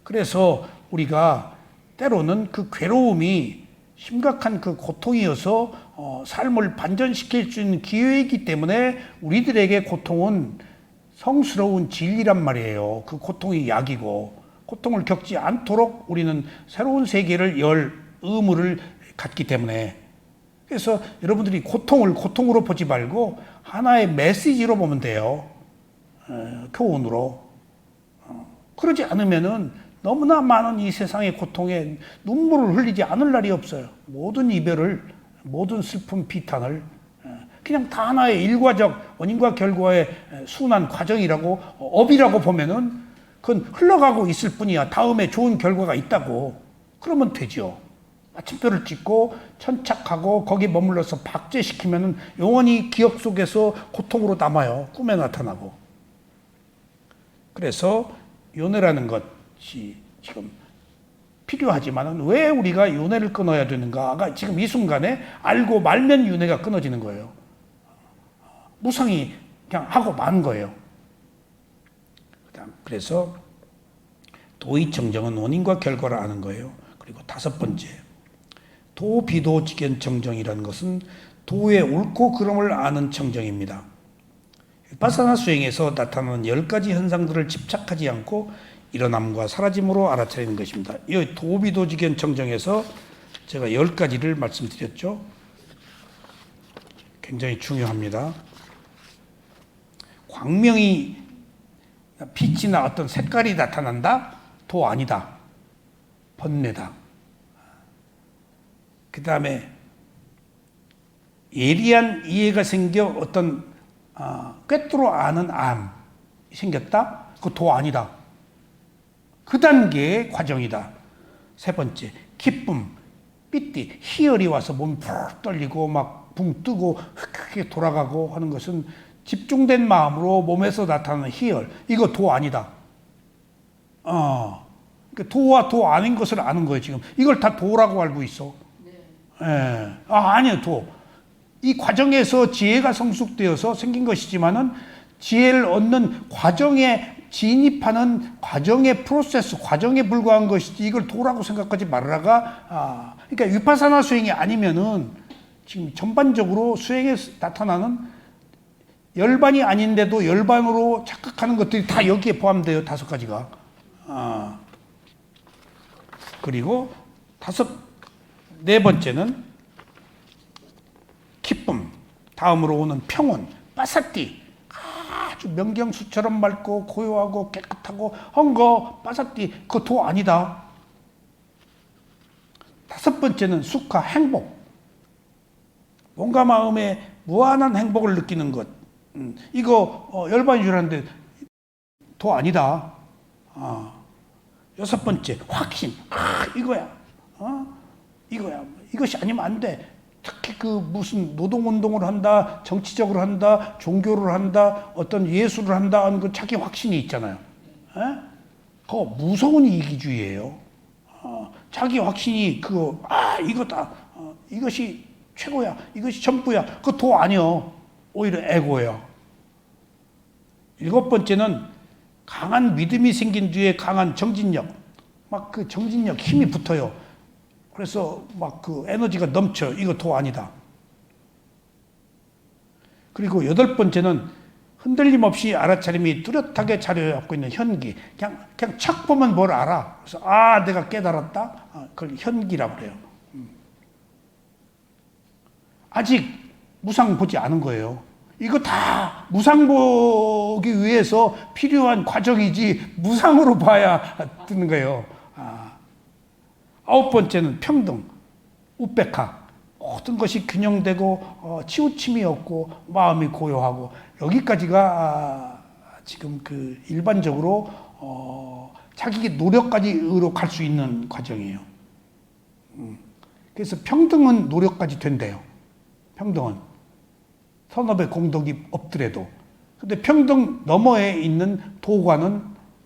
그래서 우리가 때로는 그 괴로움이 심각한 그 고통이어서 삶을 반전시킬 수 있는 기회이기 때문에 우리들에게 고통은 성스러운 진리란 말이에요. 그 고통이 약이고, 고통을 겪지 않도록 우리는 새로운 세계를 열 의무를 갖기 때문에. 그래서 여러분들이 고통을 고통으로 보지 말고 하나의 메시지로 보면 돼요. 교훈으로. 그러지 않으면은 너무나 많은 이 세상의 고통에 눈물을 흘리지 않을 날이 없어요. 모든 이별을, 모든 슬픔, 비탄을 그냥 다 하나의 일과적 원인과 결과의 순환 과정이라고, 업이라고 보면은 그건 흘러가고 있을 뿐이야. 다음에 좋은 결과가 있다고. 그러면 되죠. 마침표를 찍고 천착하고 거기 머물러서 박제시키면 영원히 기억 속에서 고통으로 남아요. 꿈에 나타나고. 그래서 윤회라는 것이 지금 필요하지만 왜 우리가 윤회를 끊어야 되는가가 지금 이 순간에 알고 말면 윤회가 끊어지는 거예요. 무상히 그냥 하고 마는 거예요. 그래서 도의 정정은 원인과 결과를 아는 거예요. 그리고 다섯 번째, 도비도직견 정정이라는 것은 도의 옳고 그름을 아는 정정입니다. 비파사나 수행에서 나타나는 10가지 현상들을 집착하지 않고 일어남과 사라짐으로 알아차리는 것입니다. 이 도비도직견 정정에서 제가 10가지를 말씀드렸죠. 굉장히 중요합니다. 광명이 빛이나 어떤 색깔이 나타난다? 도 아니다. 번뇌다. 그 다음에 예리한 이해가 생겨 어떤 꿰뚫어 아는 암이 생겼다? 그거 도 아니다. 그 단계의 과정이다. 세 번째, 기쁨, 삐띠, 희열이 와서 몸이 푹 떨리고 막 붕 뜨고 휙휙 돌아가고 하는 것은 집중된 마음으로 몸에서 나타나는 희열. 이거 도 아니다. 그러니까 도와 도 아닌 것을 아는 거예요, 지금. 이걸 다 도라고 알고 있어. 예. 아니요, 도. 이 과정에서 지혜가 성숙되어서 생긴 것이지만은 지혜를 얻는 과정에 진입하는 과정의 프로세스, 과정에 불과한 것이지 이걸 도라고 생각하지 말아가. 그러니까 위파사나 수행이 아니면은 지금 전반적으로 수행에 나타나는 열반이 아닌데도 열반으로 착각하는 것들이 다 여기에 포함돼요. 5가지가. 그리고 네 번째는 기쁨, 다음으로 오는 평온, 빠사띠. 아주 명경수처럼 맑고 고요하고 깨끗하고 헝거 빠사띠. 그거 도 아니다. 5번째는 수카, 행복. 뭔가 마음에 무한한 행복을 느끼는 것. 이거 열반인 줄 알았는데 도 아니다. 6번째, 확신. 이거야. 이거야. 이것이 아니면 안 돼. 특히 그 무슨 노동운동을 한다, 정치적으로 한다, 종교를 한다, 어떤 예술을 한다 하는 그 자기 확신이 있잖아요. 그거 무서운 이기주의예요. 자기 확신이 이거다. 이것이 최고야. 이것이 전부야. 그거 도 아니요. 오히려 에고예요. 7번째는 강한 믿음이 생긴 뒤에 강한 정진력. 막 그 정진력, 힘이 붙어요. 그래서 막 그 에너지가 넘쳐. 이거 도 아니다. 그리고 8번째는 흔들림 없이 알아차림이 뚜렷하게 자리 잡고 있는 현기. 그냥 척 보면 뭘 알아. 그래서 내가 깨달았다. 그걸 현기라고 그래요. 아직 무상 보지 않은 거예요. 이거 다 무상 보기 위해서 필요한 과정이지 무상으로 봐야 뜨는 거예요. 9번째는 평등, 우백화. 모든 것이 균형되고 치우침이 없고 마음이 고요하고 여기까지가 지금 그 일반적으로 자기 노력까지로 갈 수 있는 과정이에요. 그래서 평등은 노력까지 된대요. 평등은 선업의 공덕이 없더라도. 근데 평등 너머에 있는 도관은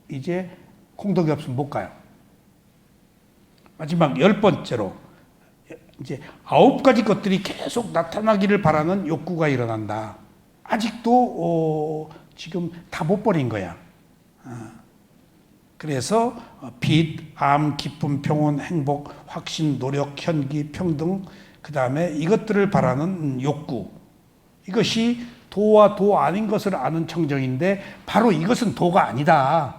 이제 공덕이 없으면 못 가요. 마지막 10번째로 이제 9가지 것들이 계속 나타나기를 바라는 욕구가 일어난다. 아직도 지금 다 못 버린 거야. 그래서 빛, 암, 기쁨, 평온, 행복, 확신, 노력, 현기, 평등, 그 다음에 이것들을 바라는 욕구. 이것이 도와 도 아닌 것을 아는 청정인데 바로 이것은 도가 아니다.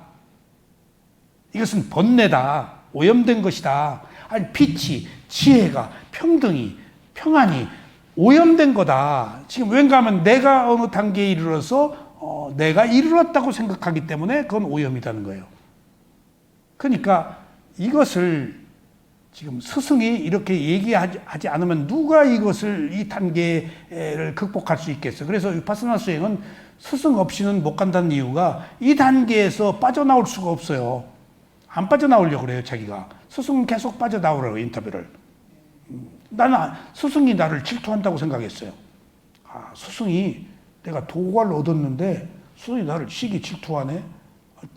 이것은 번뇌다. 오염된 것이다. 아니 빛이, 지혜가, 평등이, 평안이 오염된 거다. 지금 왠가 하면 내가 어느 단계에 이르러서 내가 이르렀다고 생각하기 때문에 그건 오염이라는 거예요. 그러니까 이것을 지금 스승이 이렇게 얘기하지 않으면 누가 이 단계를 극복할 수 있겠어요. 그래서 위파사나 수행은 스승 없이는 못 간다는 이유가 이 단계에서 빠져나올 수가 없어요. 안 빠져나오려고 그래요, 자기가. 스승은 계속 빠져나오라고, 인터뷰를. 나는 스승이 나를 질투한다고 생각했어요. 스승이 내가 도과를 얻었는데 스승이 나를 시기 질투하네?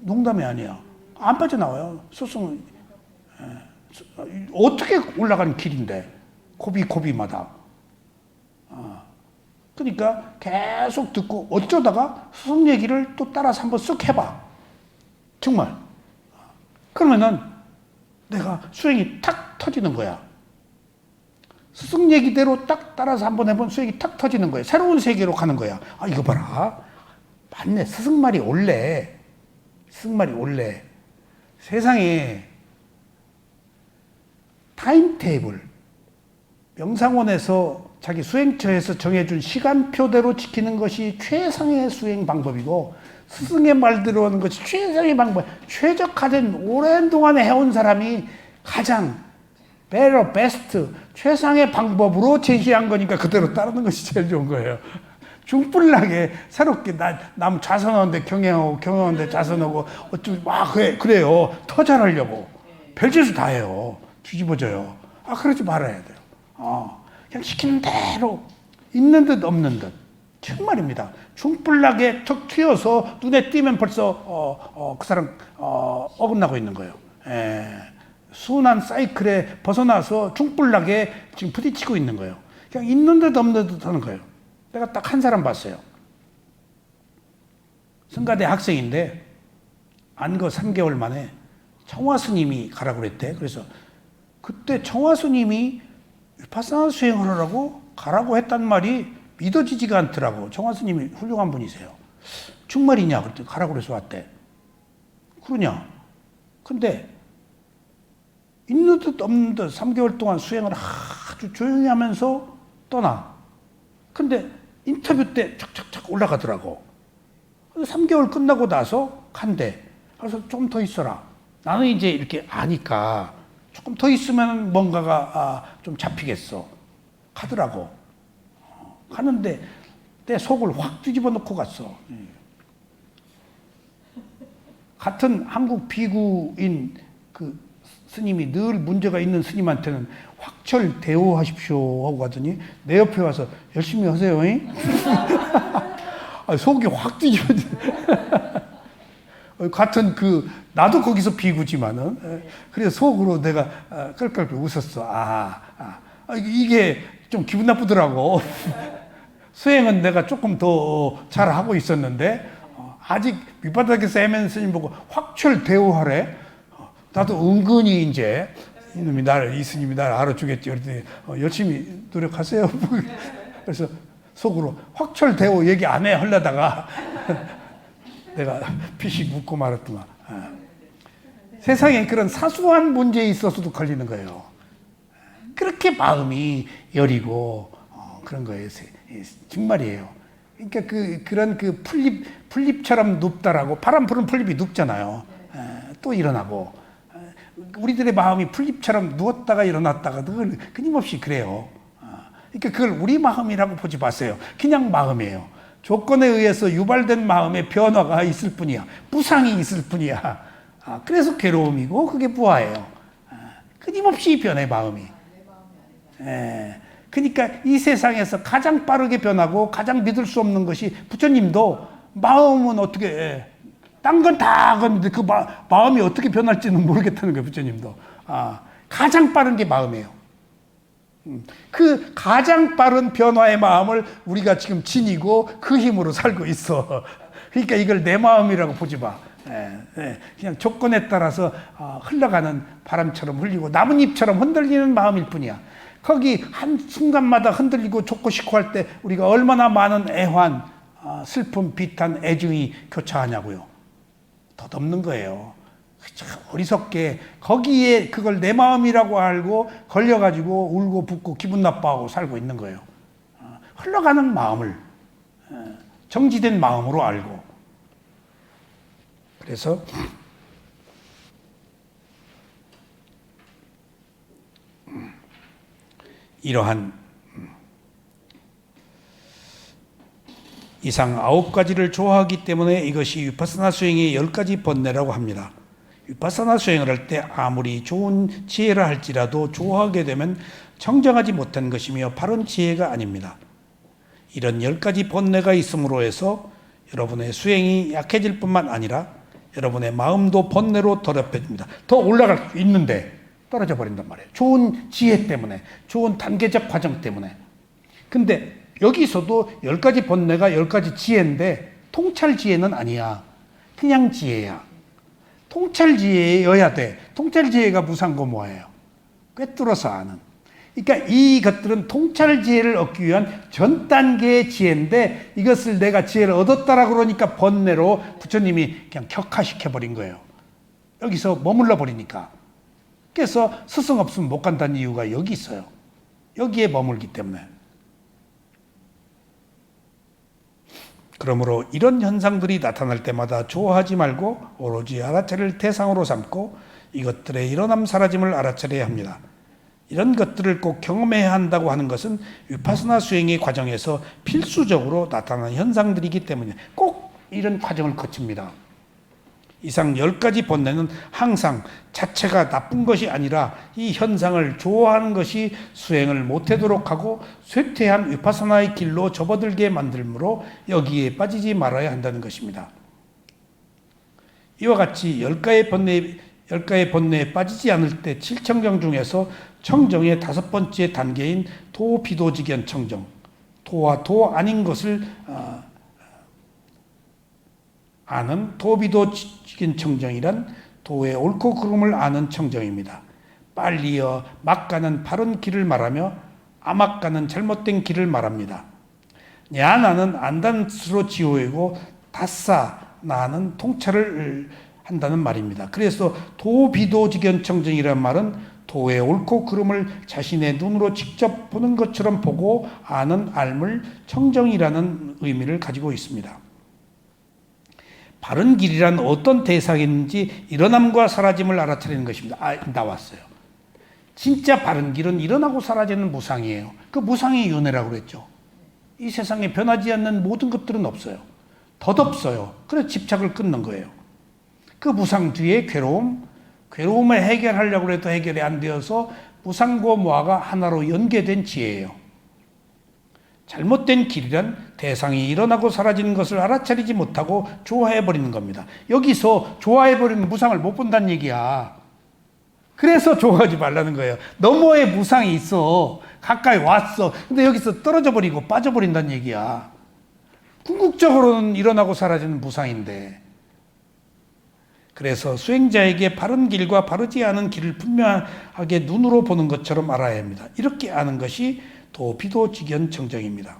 농담이 아니야. 안 빠져나와요. 스승은 어떻게 올라가는 길인데 고비마다. 그러니까 계속 듣고 어쩌다가 스승 얘기를 또 따라서 한번 쓱 해봐. 정말 그러면은 내가 수행이 탁 터지는 거야. 스승 얘기대로 딱 따라서 한번 해본 수행이 탁 터지는 거야. 새로운 세계로 가는 거야. 아, 이거 봐라. 맞네. 스승 말이 옳네. 스승 말이 옳네. 세상에 타임테이블, 명상원에서 자기 수행처에서 정해준 시간표대로 지키는 것이 최상의 수행 방법이고, 스승의 말대로 하는 것이 최상의 방법. 최적화된 오랜 동안에 해온 사람이 가장 better, best, 최상의 방법으로 제시한 거니까 그대로 따르는 것이 제일 좋은 거예요. 중불나게 새롭게 남 좌선하는데 경영하고 경영하는데 좌선하고 어쩌고 막 그래요. 더 잘하려고 별짓을 다 해요. 뒤집어져요. 아, 그러지 말아야 돼요. 그냥 시키는 대로 있는 듯 없는 듯. 정말입니다. 중불나게 턱 튀어서 눈에 띄면 벌써 그 사람 어긋나고 있는 거예요. 순한 사이클에 벗어나서 중불나게 지금 부딪히고 있는 거예요. 그냥 있는 듯 없는 듯 하는 거예요. 내가 딱 한 사람 봤어요. 성가대 학생인데 안거 3개월 만에 청화 스님이 가라고 그랬대. 그래서 그때 청화 스님이 위파사나 수행을 하라고 가라고 했단 말이 믿어지지가 않더라고. 청화 스님이 훌륭한 분이세요. 정말이냐? 그랬더니 가라고 그래서 왔대. 그러냐? 근데 있는 듯 없는 듯 3개월 동안 수행을 아주 조용히 하면서 떠나. 근데 인터뷰 때 착착착 올라가더라고. 3개월 끝나고 나서 간대. 그래서 좀 더 있어라. 나는 이제 이렇게 아니까 조금 더 있으면 뭔가가 좀 잡히겠어. 가더라고. 가는데 내 속을 확 뒤집어 놓고 갔어. 같은 한국 비구인 그 스님이 늘 문제가 있는 스님한테는 확철 대우하십시오 하고 가더니 내 옆에 와서 열심히 하세요. 속이 확 뒤집어져. 같은 나도 거기서 비구지만은 그래서 속으로 내가 끌끌끌 웃었어. 이게 좀 기분 나쁘더라고. 수행은 내가 조금 더 잘하고 있었는데 아직 밑바닥에서 헤맨 스님 보고 확철 대우하래. 나도 은근히 이제 이 스님이 나를 알아주겠지. 그랬더니 열심히 노력하세요. 그래서 속으로 확철 대우 얘기 안 해 하려다가 내가 피식 웃고 말았더만. 세상에 그런 사소한 문제에 있어서도 걸리는 거예요. 그렇게 마음이 여리고 그런 거예요. 정말이에요. 그러니까 그런 풀잎처럼 눕다라고. 바람 부는 풀잎이 눕잖아요. 또 일어나고. 우리들의 마음이 풀잎처럼 누웠다가 일어났다가 늘 끊임없이 그래요. 그러니까 그걸 우리 마음이라고 보지 마세요. 그냥 마음이에요. 조건에 의해서 유발된 마음의 변화가 있을 뿐이야. 부상이 있을 뿐이야. 그래서 괴로움이고 그게 부하예요. 끊임없이 변해 마음이. 그러니까 이 세상에서 가장 빠르게 변하고 가장 믿을 수 없는 것이, 부처님도 마음은 어떻게 딴 건 다 하는데 그 마음이 어떻게 변할지는 모르겠다는 거예요. 부처님도. 가장 빠른 게 마음이에요. 그 가장 빠른 변화의 마음을 우리가 지금 지니고 그 힘으로 살고 있어. 그러니까 이걸 내 마음이라고 보지 마. 그냥 조건에 따라서 흘러가는 바람처럼 흘리고 나뭇잎처럼 흔들리는 마음일 뿐이야. 거기 한 순간마다 흔들리고 좁고 싶고 할 때 우리가 얼마나 많은 애환, 슬픔, 비탄, 애증이 교차하냐고요. 덧없는 거예요. 어리석게 거기에 그걸 내 마음이라고 알고 걸려가지고 울고 붓고 기분 나빠하고 살고 있는 거예요. 흘러가는 마음을 정지된 마음으로 알고. 그래서 이러한 이상 9가지를 좋아하기 때문에 이것이 위파사나 수행의 10가지 번뇌라고 합니다. 위파사나 수행을 할 때 아무리 좋은 지혜라 할지라도 좋아하게 되면 정정하지 못한 것이며 바른 지혜가 아닙니다. 이런 10가지 번뇌가 있음으로 해서 여러분의 수행이 약해질 뿐만 아니라 여러분의 마음도 번뇌로 더럽혀집니다. 더 올라갈 수 있는데 떨어져 버린단 말이에요. 좋은 지혜 때문에, 좋은 단계적 과정 때문에. 근데 여기서도 10가지 번뇌가 10가지 지혜인데 통찰 지혜는 아니야. 그냥 지혜야. 통찰지혜여야 돼. 통찰지혜가 무상고 뭐예요? 꿰뚫어서 아는. 그러니까 이것들은 통찰지혜를 얻기 위한 전 단계의 지혜인데 이것을 내가 지혜를 얻었다라고 그러니까 번뇌로 부처님이 그냥 격화시켜버린 거예요. 여기서 머물러 버리니까. 그래서 스승 없으면 못 간다는 이유가 여기 있어요. 여기에 머물기 때문에. 그러므로 이런 현상들이 나타날 때마다 좋아하지 말고 오로지 알아차릴 대상으로 삼고 이것들의 일어남 사라짐을 알아차려야 합니다. 이런 것들을 꼭 경험해야 한다고 하는 것은 위파스나 수행의 과정에서 필수적으로 나타나는 현상들이기 때문에 꼭 이런 과정을 거칩니다. 이상 10가지 번뇌는 항상 자체가 나쁜 것이 아니라 이 현상을 좋아하는 것이 수행을 못하도록 하고 쇠퇴한 위파사나의 길로 접어들게 만들므로 여기에 빠지지 말아야 한다는 것입니다. 이와 같이 10가의 번뇌에 빠지지 않을 때 7청정 중에서 청정의 5번째 단계인 도비도직연 청정, 도와 도 아닌 것을 아는 도비도직연 청정이란 도의 옳고 그름을 아는 청정입니다. 빨리어 막가는 바른 길을 말하며 아막가는 잘못된 길을 말합니다. 야나는 안다는 뜻으로 지호이고 다싸 나는 통찰을 한다는 말입니다. 그래서 도비도직연 청정이라는 말은 도의 옳고 그름을 자신의 눈으로 직접 보는 것처럼 보고 아는 알물 청정이라는 의미를 가지고 있습니다. 바른 길이란 어떤 대상인지 일어남과 사라짐을 알아차리는 것입니다. 나왔어요. 진짜 바른 길은 일어나고 사라지는 무상이에요. 그 무상이 윤회라고 그랬죠. 이 세상에 변하지 않는 모든 것들은 없어요. 덧없어요. 그래서 집착을 끊는 거예요. 그 무상 뒤에 괴로움을 해결하려고 해도 해결이 안 되어서 무상고 무아가 하나로 연계된 지혜예요. 잘못된 길이란 대상이 일어나고 사라지는 것을 알아차리지 못하고 좋아해버리는 겁니다. 여기서 좋아해버리는 무상을 못 본다는 얘기야. 그래서 좋아하지 말라는 거예요. 너머에 무상이 있어. 가까이 왔어. 근데 여기서 떨어져 버리고 빠져버린다는 얘기야. 궁극적으로는 일어나고 사라지는 무상인데. 그래서 수행자에게 바른 길과 바르지 않은 길을 분명하게 눈으로 보는 것처럼 알아야 합니다. 이렇게 아는 것이 도비도직연 청정입니다.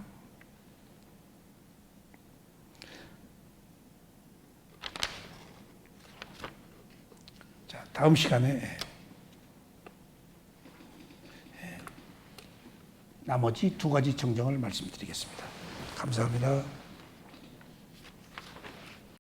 자, 다음 시간에 나머지 2가지 청정을 말씀드리겠습니다. 감사합니다.